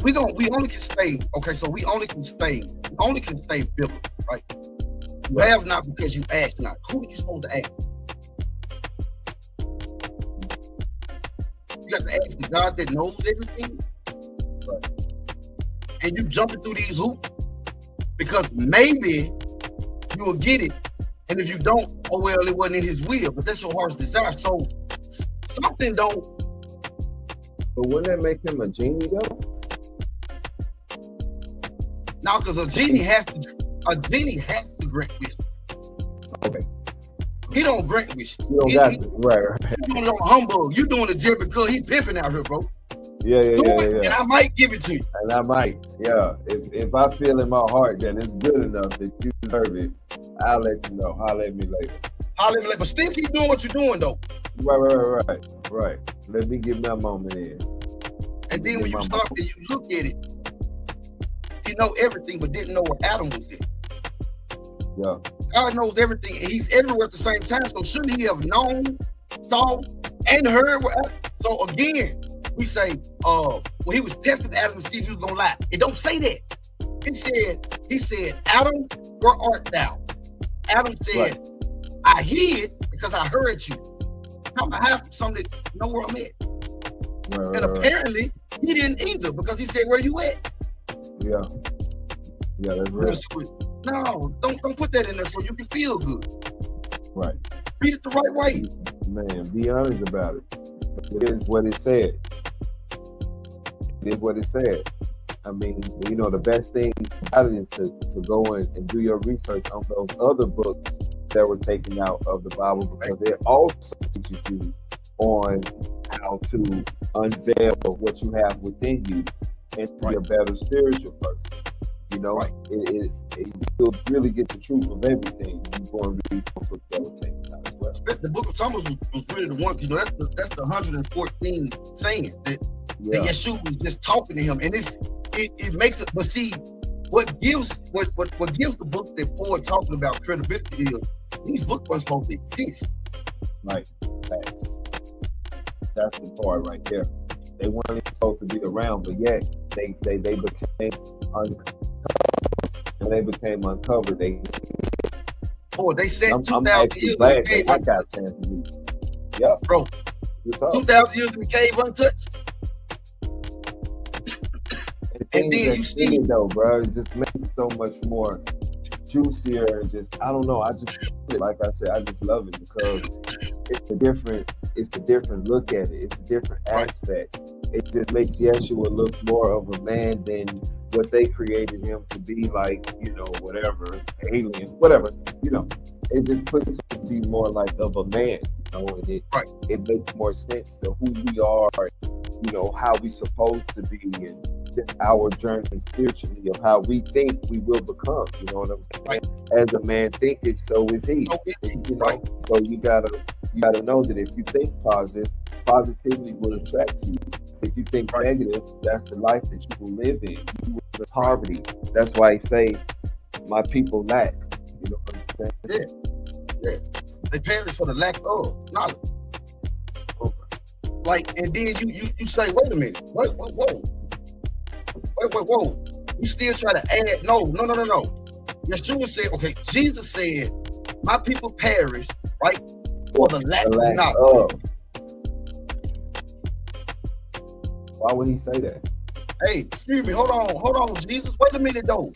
Speaker 2: We only can stay, okay, so we only can stay biblical, right? You have not because you ask not. Who are you supposed to ask? You got to ask the God that knows everything. Right. And you jumping through these hoops because maybe you will get it. And if you don't, oh well, it wasn't in his will, but that's your heart's desire. So something don't.
Speaker 3: But wouldn't that make him a genie though?
Speaker 2: No, because a genie has to grant wisdom. Okay. He don't grant wisdom.
Speaker 3: You don't got it. Right.
Speaker 2: You doing it on humbug. You doing it just because he pimping out here, bro.
Speaker 3: Yeah.
Speaker 2: And I might give it to you.
Speaker 3: And I might, yeah. If I feel in my heart that it's good enough that you deserve it, I'll let you know. Holler at me later.
Speaker 2: But still keep doing what you're doing though.
Speaker 3: Right. Let me get my moment in.
Speaker 2: And then when you start and you look at it, he know everything but didn't know where Adam was in.
Speaker 3: Yeah.
Speaker 2: God knows everything and he's everywhere at the same time. So shouldn't he have known, saw, and heard where Adam? So again, we say, when he was testing Adam to see if he was gonna lie. It don't say that. He said, Adam, where art thou? Adam said, I hid because I heard you. I have something to know where I'm at. And apparently he didn't either because he said, where you at?
Speaker 3: Yeah, that's real.
Speaker 2: No, don't put that in there so you can feel good.
Speaker 3: Right.
Speaker 2: Read it the right way.
Speaker 3: Man, be honest about it. It is what it said. It is what it said. I mean, the best thing about it is to go in and do your research on those other books that were taken out of the Bible because it also teaches you on how to unveil what you have within you and be a better spiritual person. You'll really get the truth of everything. You go and read the book that was taken out as well.
Speaker 2: The book of Thomas was really the one, that's the 114 saying that Yeshua was just talking to him, and it makes it. But see, what gives the book that Paul talking about credibility is these books weren't supposed to exist.
Speaker 3: Right. Facts. That's the part right there. They weren't even supposed to be around, but yet they became uncovered. When they became uncovered, they
Speaker 2: said 2,000 years in the cave untouched.
Speaker 3: Yeah,
Speaker 2: bro. 2,000 years in the cave untouched. And then you see
Speaker 3: it though, bro. It just makes it so much more juicier and just I don't know. I just like I said, I just love it because it's a different look at it. It's a different aspect. It just makes Yeshua look more of a man than what they created him to be, like, whatever, alien, whatever, It just puts him to be more like of a man, and it makes more sense to who we are, how we supposed to be, and just our journey spiritually of how we think we will become. You know what I'm saying?
Speaker 2: Right.
Speaker 3: As a man thinketh, so is he.
Speaker 2: Right.
Speaker 3: So you gotta know that if you think positive, positivity will attract you. If you think negative, that's the life that you will live in. You will live in poverty. That's why he say, "My people lack." You know what I'm saying?
Speaker 2: Yeah. They perish for the lack of knowledge. Like, and then you say, wait a minute, whoa. You still try to add, no. Yeshua said, okay, Jesus said, my people perish, right, for the lack of knowledge.
Speaker 3: Why would he say that?
Speaker 2: Hey, excuse me, hold on, Jesus, wait a minute though.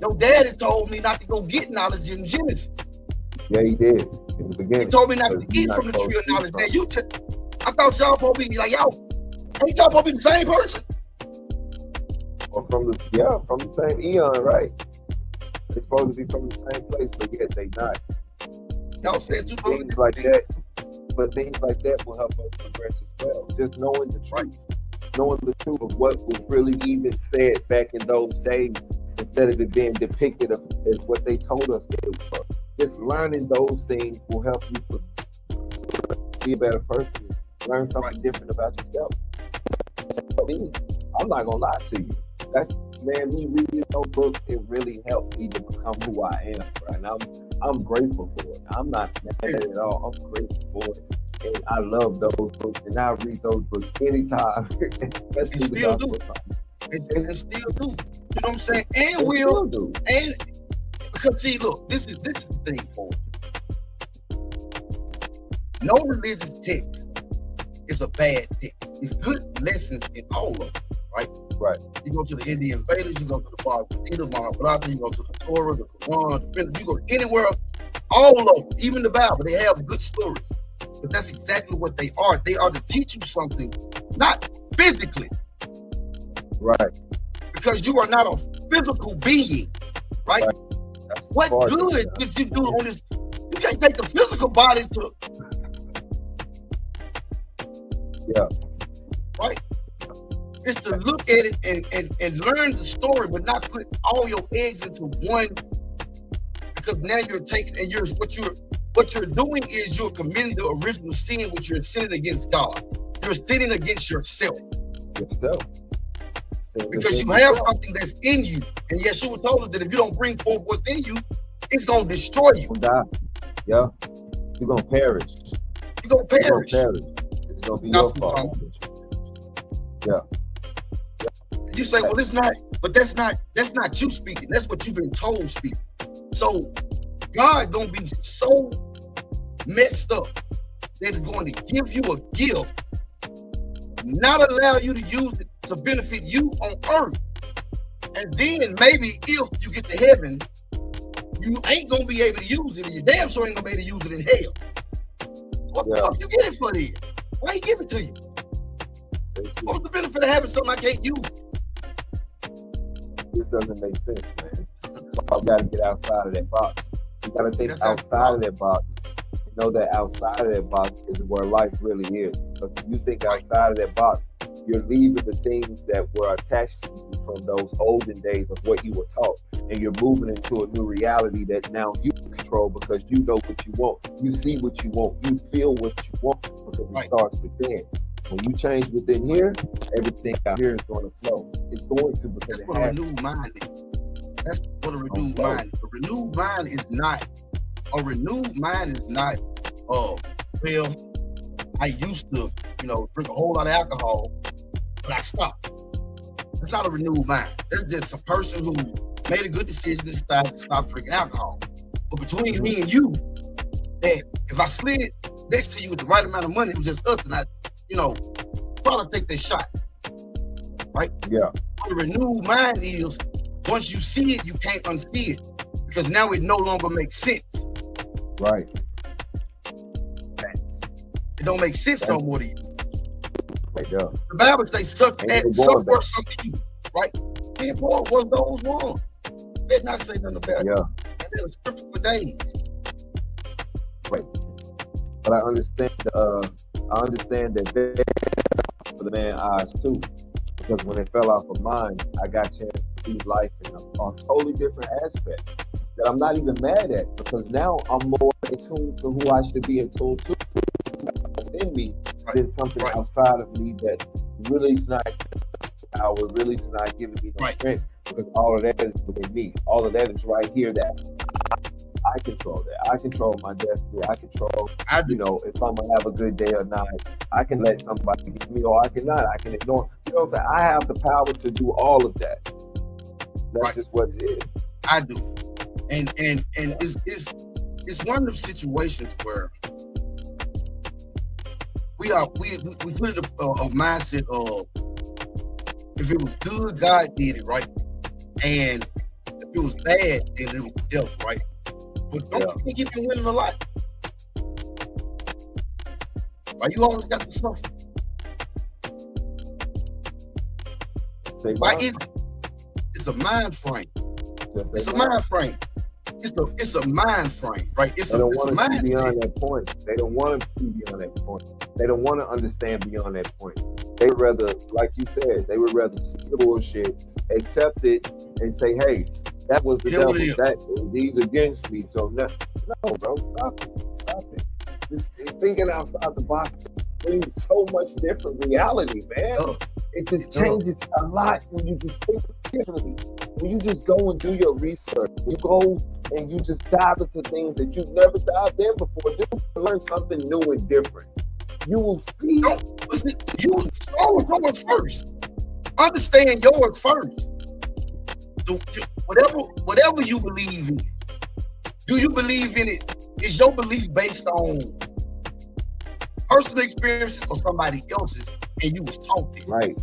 Speaker 2: Your daddy told me not to go get knowledge in Genesis.
Speaker 3: Yeah, he did in the beginning.
Speaker 2: He told me not to eat from the tree of knowledge. Now I thought y'all supposed to be like, y'all ain't y'all supposed to be the same person?
Speaker 3: Or from the same eon, right? They're supposed to be from the same place, but yet they not.
Speaker 2: Y'all said two
Speaker 3: things like that, but things like that will help us progress as well. Just knowing the truth, knowing the truth of what was really even said back in those days, instead of it being depicted as what they told us it was. Just learning those things will help you be a better person, learn something different about yourself. I'm not gonna lie to you. Me reading those books, it really helped me to become who I am, right? And I'm grateful for it. I'm not mad at all. I'm grateful for it. And I love those books, and I read those books anytime.
Speaker 2: And still do. And still do. You know what I'm saying? And will do. And because see, look, this is the thing for it. No religious text is a bad text. It's good lessons in all of them, right?
Speaker 3: Right.
Speaker 2: You go to the Indian Vedas, you go to the Bhagavad-gita, Mahabharata, you go to the Torah, the Quran, you go anywhere, all of them, even the Bible, they have good stories. But that's exactly what they are. They are to teach you something, not physically.
Speaker 3: Right.
Speaker 2: Because you are not a physical being, right? What good did you do on this? You can't take the physical body to...
Speaker 3: Yeah.
Speaker 2: Right? It's to look at it and learn the story, but not put all your eggs into one, because now you're taking, and what you're doing is you're committing the original sin, which you're sinning against God. You're sinning against yourself. Because you have something that's in you. And Yeshua told us that if you don't bring forth what's in you, it's going to destroy you.
Speaker 3: Die. Yeah. You're going to perish.
Speaker 2: You're going to perish.
Speaker 3: It's going to be your fault. Yeah.
Speaker 2: You say, well, it's not, but that's not you speaking. That's what you've been told speaking. So God going to be so messed up that it's going to give you a gift, not allow you to use it to benefit you on earth. And then maybe if you get to heaven, you ain't going to be able to use it, and you damn sure ain't going to be able to use it in hell. What the fuck you get it for then? Why he give it to you? What's the benefit of having something I can't use?
Speaker 3: This doesn't make sense, man. You got to get outside of that box. You got to think outside of that box. You know that outside of that box is where life really is. Because when you think outside of that box, you're leaving the things that were attached to you from those olden days of what you were taught, and you're moving into a new reality that now you control, because you know what you want. You see what you want. You feel what you want, because it starts within. When you change within here, everything out here is going to flow. It's going to, because
Speaker 2: that's what a renewed mind is. That's what a renewed mind is. A renewed mind is not. Well, I used to, drink a whole lot of alcohol, but I stopped. It's not a renewed mind. There's just a person who made a good decision to stop drinking alcohol. But between me and you, that if I slid next to you with the right amount of money, it was just us, and I, probably take that shot. Right?
Speaker 3: Yeah.
Speaker 2: What a renewed mind is, once you see it, you can't unsee it, because now it no longer makes sense.
Speaker 3: Right.
Speaker 2: It don't make sense no more to you.
Speaker 3: Right there.
Speaker 2: The Bible says, such
Speaker 3: Ain't no
Speaker 2: such
Speaker 3: going
Speaker 2: were
Speaker 3: back.
Speaker 2: some of you, right? And poor was those ones. Did not say nothing about it.
Speaker 3: Yeah.
Speaker 2: And there was scripture for days.
Speaker 3: Right. But I understand that for the man's eyes too. Because when it fell off of mine, I got a chance to see life in a totally different aspect that I'm not even mad at, because now I'm more in tune to who I should be in tune to within me than something outside of me that really is not power, really is not giving me no strength, because all of that is within me. All of that is right here that I control that. I control my destiny. I control, you know, if I'm gonna have a good day or not. I can let somebody give me, or I cannot. I can ignore. You know what I'm saying? I have the power to do all of that. That's just what it is.
Speaker 2: I do, and it's one of those situations where we put in a mindset of, if it was good, God did it, right? And if it was bad, then it was the devil, right? But don't you think you've been winning a lot? Why you always got to suffer? Why is it? It's a mind frame. It's a mind frame. It's a mind frame, right? They don't want to see beyond that point. They don't want to see beyond that point. They don't want to understand beyond that point. They would rather, like you said, they would rather see the bullshit, accept it, and say, "Hey, that was the devil. That he's against me." So no, bro, stop it. Just thinking outside the box brings so much different reality, man. It just changes a lot when you just think differently. When you just go and do your research, you go and you just dive into things that you've never dived in before, just to learn something new and different. You will see. You start with yours first. Understand yours first. Whatever you believe in, do you believe in it? Is your belief based on personal experiences or somebody else's, and you was taught it? Right.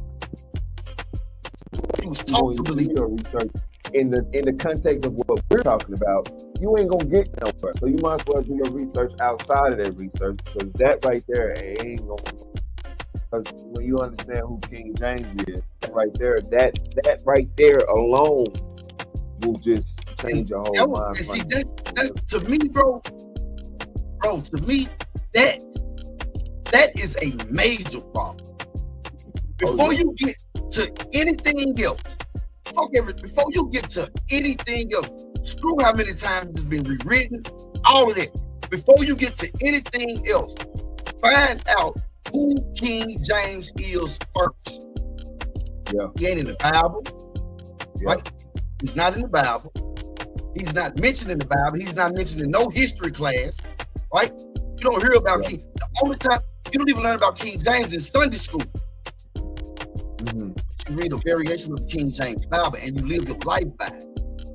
Speaker 2: You was taught to believe your research in the context of what we're talking about. You ain't gonna get nowhere. So you might as well do your research outside of that research, because that right there ain't gonna. Because when you understand who King James is, that right right there alone will just change your whole mind. And see, that's to me, bro. To me, that is a major problem. Before you get to anything else, before you get to anything else, screw how many times it's been rewritten, all of that. Before you get to anything else, find out who King James is first. Yeah. He ain't in the Bible. Yeah. Right? He's not in the Bible. He's not mentioned in the Bible. He's not mentioned in no history class. Right? You don't hear about King. The only time you don't even learn about King James in Sunday school. Mm-hmm. You read a variation of the King James Bible and you live your life by it.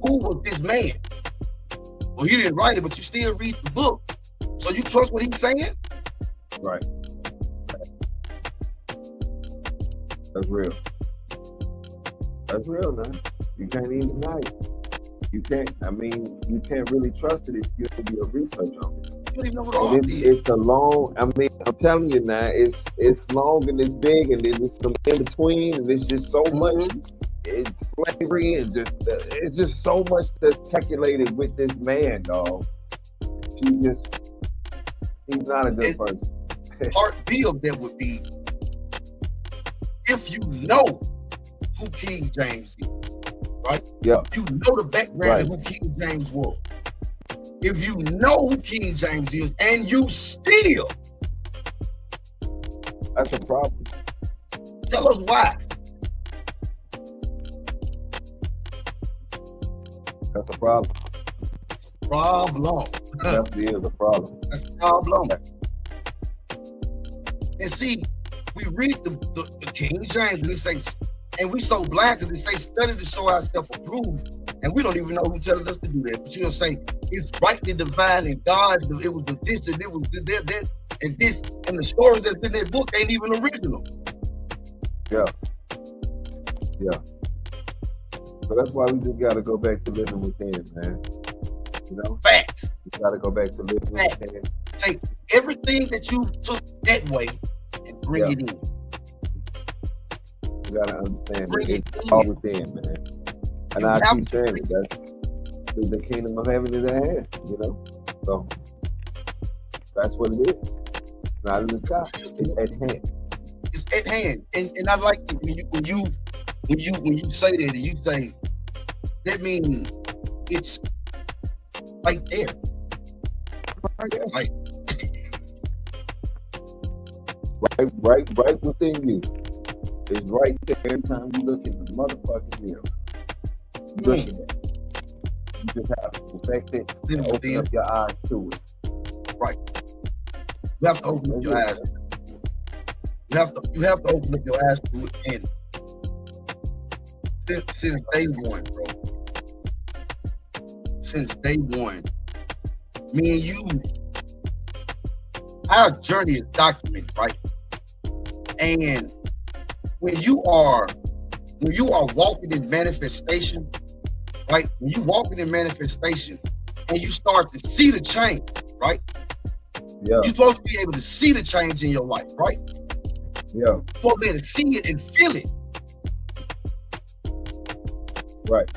Speaker 2: Who was this man? Well, he didn't write it, but you still read the book. So you trust what he's saying? Right. That's real. That's real, man. You can't even deny it. You can't. I mean, you can't really trust it if you don't do your research on it. You don't even know what it's a long. I mean, I'm telling you now, it's long and it's big, and then there's some in between, and there's just so much. It's slavery, and it's just so much that's calculated with this man, dog. He's not a good person. Part B of that would be, if you know who King James is, right? Yeah. You know the background of who King James was. If you know who King James is and you still, that's a problem. Tell us why. That's a problem. Problem. That is a problem. That's a problem. And see, we read the King James and it says, and we so blind because it says study to show ourselves approved, and we don't even know who telling us to do that. But you'll say it's rightly divine, and God, it was the this and it was that and this, and the stories that's in that book ain't even original. Yeah. Yeah. So that's why we just gotta go back to living within, man. You know? Facts. We gotta go back to living within. Take everything that you took that way and bring it in.
Speaker 3: You gotta understand
Speaker 2: Bring
Speaker 3: that
Speaker 2: it
Speaker 3: it's
Speaker 2: in.
Speaker 3: all within, man. And
Speaker 2: You
Speaker 3: I
Speaker 2: have
Speaker 3: keep
Speaker 2: to
Speaker 3: saying
Speaker 2: bring
Speaker 3: it. That's the kingdom of heaven is at hand, you know. So that's what it is. It's not in the sky. It's at hand.
Speaker 2: It's at hand, and I like it when you say that, and you say that means it's right there. Like,
Speaker 3: Right within you. It's right there every time you look in the motherfucking mirror. You look at it. You just have to perfect it and open up your eyes to it.
Speaker 2: right. You have to open up your eyes. You have to open up your eyes to it, and since day one, bro. Since day one, me and you, our journey is documented, right? And when you are walking in manifestation, right? When you walking in manifestation and you start to see the change, right?
Speaker 3: Yeah.
Speaker 2: You're supposed to be able to see the change in your life, right?
Speaker 3: Yeah.
Speaker 2: You're supposed to be able to see it and feel it.
Speaker 3: Right.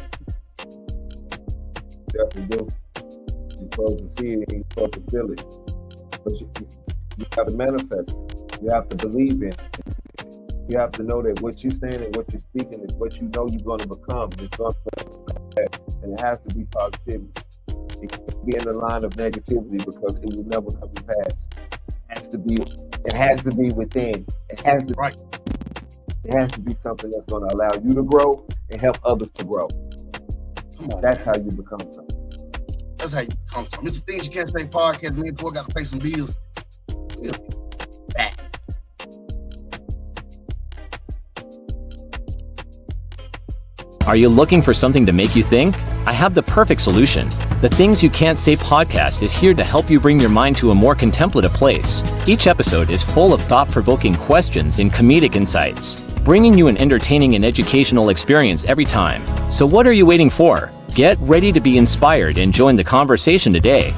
Speaker 3: Definitely do. You're supposed to see it and you're supposed to feel it. But you have to manifest it. You have to believe in it. You have to know that what you're saying and what you're speaking is what you know you're going to become. It's going to come, and it has to be positivity. It can't be in the line of negativity because it will never come to pass. It has to be within. It has to be something that's going to allow you to grow and help others to grow. That's how you become something.
Speaker 2: That's how you become something. It's the Things You Can't Say podcast. Me and Boy got to pay some bills. We'll be back.
Speaker 9: Are you looking for something to make you think? I have the perfect solution. The Things You Can't Say podcast is here to help you bring your mind to a more contemplative place. Each episode is full of thought-provoking questions and comedic insights, bringing you an entertaining and educational experience every time. So what are you waiting for? Get ready to be inspired and join the conversation today.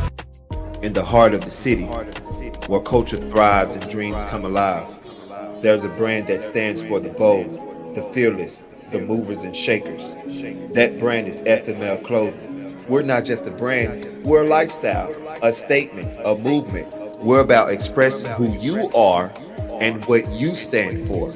Speaker 10: In the heart of the city, where culture thrives and dreams come alive, there's a brand that stands for the bold, the fearless, the movers and shakers. That brand is FML Clothing. We're not just a brand, we're a lifestyle, a statement, a movement. We're about expressing who you are and what you stand for.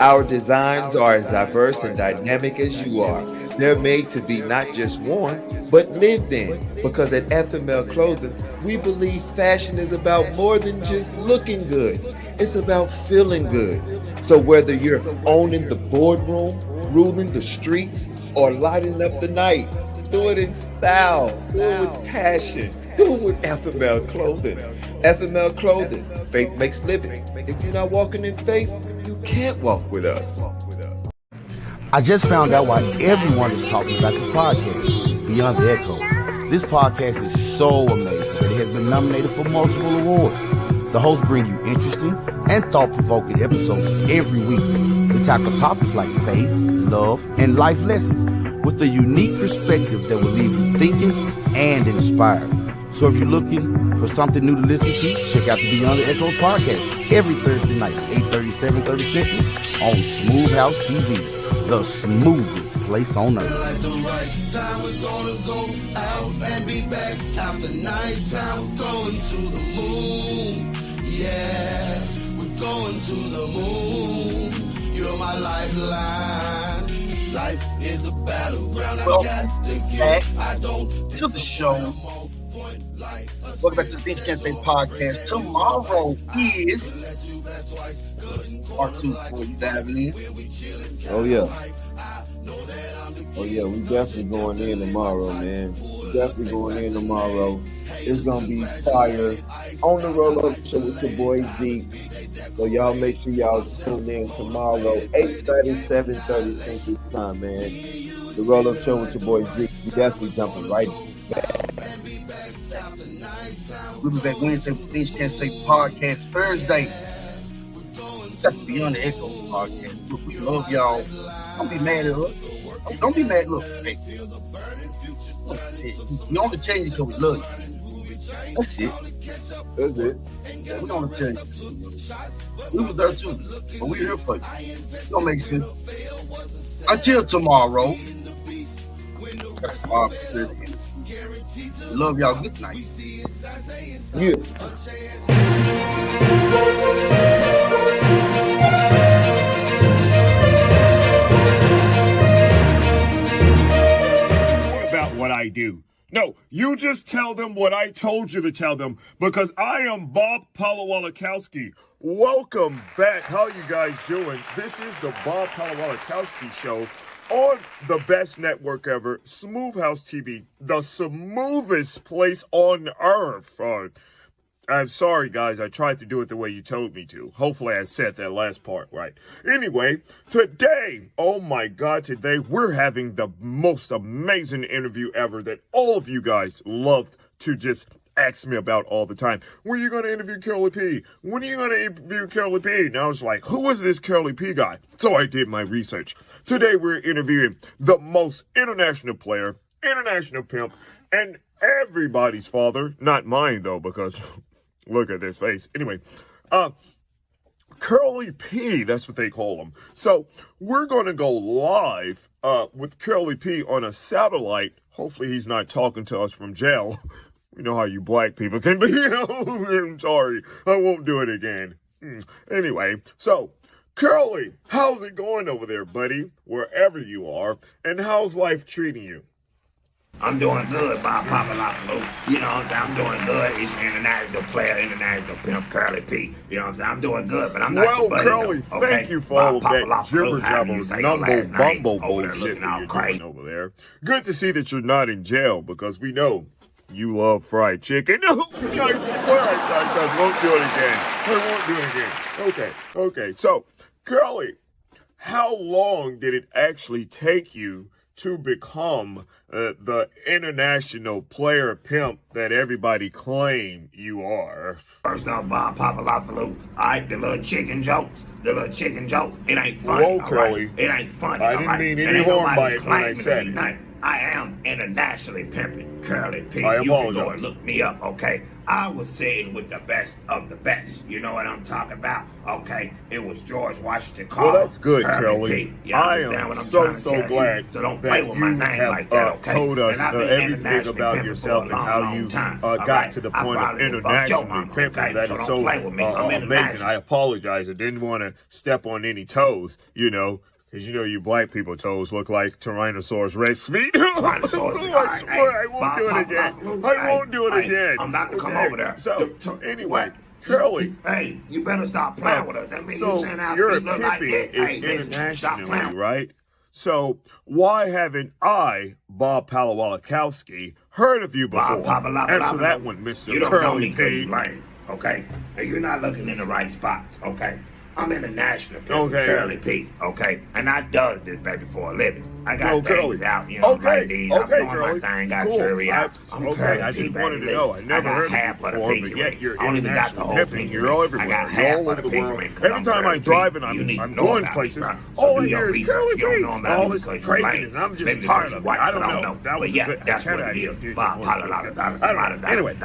Speaker 10: Our designs are as diverse and dynamic as you are. They're made to be not just worn, but lived in. Because at FML Clothing, we believe fashion is about more than just looking good. It's about feeling good. So whether you're owning the boardroom, ruling the streets, or lighting up the night, do it in style, do it with passion, do it with FML Clothing. FML Clothing, faith makes living. If you're not walking in faith, you can't walk with us.
Speaker 11: I just found out why everyone is talking about this podcast, Beyond the Echo. This podcast is so amazing that it has been nominated for multiple awards. The hosts bring you interesting and thought-provoking episodes every week. They tackle topics like faith, love, and life lessons with a unique perspective that will leave you thinking and inspired. So if you're looking for something new to listen to, check out the Beyond the Echo podcast every Thursday night, 8:30, 7:30 Central on Smooth House TV, the smoothest place on earth.
Speaker 1: At the right time, we're gonna go out and be back after night time. We're going to the moon, yeah, we're going to the moon. You're my lifeline. Life is a battleground. I got to get. I don't
Speaker 2: to the show. Welcome back to the Things You Can't Say podcast. Tomorrow is part 2 for you diving in.
Speaker 3: Oh yeah, we definitely going in tomorrow, man. Definitely going in tomorrow. It's gonna be fire on the roll-up show with your boy Zeke. So y'all make sure y'all tune in tomorrow, 8:30, 7:30 Central Time, man. The roll-up show with your boy Zeke. We definitely jumping right back.
Speaker 2: We'll be back Wednesday with Things You Can't Say podcast. Thursday, that's Beyond the Echo podcast. Look, we love y'all. Don't be mad at us. Don't be mad. Look, hey, we only tell you because we love you. That's it.
Speaker 3: That's it.
Speaker 2: Yeah, we only tell you. We was there too, but we're here for you. It don't make sense. Until tomorrow. Love y'all. Good night.
Speaker 3: Yeah.
Speaker 12: About what I do. No, you just tell them what I told you to tell them, because I am Bob Palawalakowski. Welcome back. How you guys doing? This is the Bob Palawalakowski Show on the best network ever, Smooth House TV, the smoothest place on earth. I'm sorry, guys. I tried to do it the way you told me to. Hopefully I said that last part right. Anyway, today, oh my God, today we're having the most amazing interview ever that all of you guys loved to just ask me about all the time. When are you going to interview Curly P? When are you going to interview Curly P? And I was like, who is this Curly P guy? So I did my research. Today we're interviewing the most international player, international pimp, and everybody's father. Not mine, though, because... look at this face. Anyway, Curly P, that's what they call him. So we're going to go live with Curly P on a satellite. Hopefully he's not talking to us from jail. You know how you black people can be. I'm sorry. I won't do it again. Anyway, so Curly, how's it going over there, buddy? Wherever you are. And how's life treating you?
Speaker 6: I'm doing good, Bob Papalopoulos. You know what I'm saying? I'm doing good. He's an international player, international pimp, Curly P. You know what I'm saying? I'm doing good, but I'm not
Speaker 12: well,
Speaker 6: your buddy,
Speaker 12: Curly,
Speaker 6: though,
Speaker 12: thank you for all of that jibber jabber, numbo bullshit that you're doing over there. Good to see that you're not in jail, because we know you love fried chicken. I won't do it again. I won't do it again. Okay. So, Curly, how long did it actually take you to become the international player pimp that everybody claim you are?
Speaker 6: First off, Bob Papalopoulos, the little chicken jokes, it ain't funny.
Speaker 12: Whoa, Curly.
Speaker 6: Right? It ain't funny.
Speaker 12: I didn't mean any harm by it when I said it.
Speaker 6: I am internationally pimping Curly P.
Speaker 12: I
Speaker 6: You can go
Speaker 12: apologize.
Speaker 6: and look me up, okay? I was sitting with the best of the best. You know what I'm talking about, okay? It was George Washington Carver.
Speaker 12: Well, that's good,
Speaker 6: Curly
Speaker 12: Curly.
Speaker 6: P.
Speaker 12: I am so glad
Speaker 6: So don't play
Speaker 12: that
Speaker 6: with my
Speaker 12: you
Speaker 6: name
Speaker 12: have
Speaker 6: like that, okay?
Speaker 12: told us
Speaker 6: And I've been
Speaker 12: everything
Speaker 6: internationally
Speaker 12: about
Speaker 6: pimping
Speaker 12: yourself
Speaker 6: for
Speaker 12: and
Speaker 6: a long,
Speaker 12: how
Speaker 6: long
Speaker 12: you
Speaker 6: time,
Speaker 12: got to the
Speaker 6: I
Speaker 12: point of
Speaker 6: probably fucked your
Speaker 12: internationally
Speaker 6: mama,
Speaker 12: pimping.
Speaker 6: okay?
Speaker 12: That
Speaker 6: So
Speaker 12: is
Speaker 6: don't
Speaker 12: so
Speaker 6: play with me. I'm
Speaker 12: amazing.
Speaker 6: international.
Speaker 12: I apologize. I didn't want to step on any toes, because you black people toes look like Tyrannosaurus Rex feet. I won't do it again. I won't do it again.
Speaker 6: I'm about to come over there.
Speaker 12: So, anyway, Curly.
Speaker 6: Hey, you better stop playing with us. That means
Speaker 12: So,
Speaker 6: you saying our
Speaker 12: your
Speaker 6: feet look like
Speaker 12: pimping
Speaker 6: that.
Speaker 12: is
Speaker 6: Hey, listen, stop
Speaker 12: internationally,
Speaker 6: playing.
Speaker 12: right? So, why haven't I, Bob Palawalakowski, heard of you before? Answer that one, Mr.
Speaker 6: You don't know
Speaker 12: Curly
Speaker 6: me because
Speaker 12: P.
Speaker 6: you lame, okay? And you're not looking in the right spots, okay? I'm international,
Speaker 12: Okay.
Speaker 6: Curly P, okay? And I does this, baby, for a living. I got things
Speaker 12: Curly.
Speaker 6: out, you know, like these. I'm doing
Speaker 12: Curly.
Speaker 6: my thing, got
Speaker 12: Cool.
Speaker 6: jury out. I'm Curly
Speaker 12: I
Speaker 6: P,
Speaker 12: just wanted
Speaker 6: baby,
Speaker 12: to know. I
Speaker 6: listen.
Speaker 12: never
Speaker 6: got
Speaker 12: heard
Speaker 6: half
Speaker 12: of
Speaker 6: of
Speaker 12: you
Speaker 6: the
Speaker 12: before,
Speaker 6: pinky
Speaker 12: but yet
Speaker 6: ring.
Speaker 12: you're
Speaker 6: I don't even got the
Speaker 12: international
Speaker 6: whole
Speaker 12: pimping.
Speaker 6: pinky
Speaker 12: You're
Speaker 6: ring.
Speaker 12: all
Speaker 6: I
Speaker 12: everywhere.
Speaker 6: got
Speaker 12: You're
Speaker 6: half
Speaker 12: all
Speaker 6: of
Speaker 12: over
Speaker 6: the
Speaker 12: the
Speaker 6: pinky
Speaker 12: world.
Speaker 6: ring 'cause I'm
Speaker 12: Anytime I
Speaker 6: Curly
Speaker 12: drive
Speaker 6: P.
Speaker 12: and
Speaker 6: You need to
Speaker 12: I'm
Speaker 6: know
Speaker 12: going
Speaker 6: about
Speaker 12: places,
Speaker 6: me, bro.
Speaker 12: all
Speaker 6: So
Speaker 12: I
Speaker 6: do
Speaker 12: hear
Speaker 6: your
Speaker 12: is
Speaker 6: research.
Speaker 12: Curly
Speaker 6: You don't
Speaker 12: P.
Speaker 6: know about
Speaker 12: All
Speaker 6: me
Speaker 12: this
Speaker 6: because you lame.
Speaker 12: craziness. I'm just
Speaker 6: Maybe
Speaker 12: tired
Speaker 6: because you
Speaker 12: of it.
Speaker 6: white,
Speaker 12: I don't
Speaker 6: but
Speaker 12: know. That was
Speaker 6: But yeah,
Speaker 12: good.
Speaker 6: that's what it
Speaker 12: idea.
Speaker 6: is. Bob,
Speaker 12: Anyway,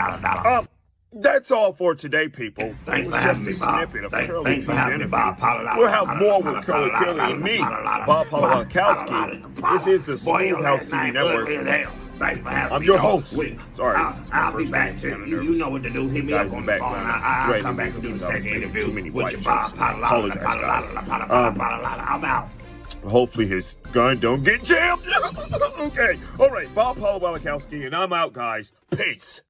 Speaker 12: that's all for today, people.
Speaker 6: Thanks
Speaker 12: It
Speaker 6: for
Speaker 12: was
Speaker 6: having
Speaker 12: just
Speaker 6: me,
Speaker 12: a
Speaker 6: Bob.
Speaker 12: snippet of
Speaker 6: Thanks
Speaker 12: Curly
Speaker 6: for
Speaker 12: P's
Speaker 6: having me,
Speaker 12: interview.
Speaker 6: Bob.
Speaker 12: We'll have more with Curly P and me, Bob Palawalakowski. This is the Smooth House TV Network. I'm your host. Sorry.
Speaker 6: I'll be back to you. You know what to do. Hit me up on the phone. I'll come back and do the second interview with your Bob. I'm out.
Speaker 12: Hopefully his gun don't get jammed. Okay. All right. Bob Palawalakowski, and I'm out, guys. Peace.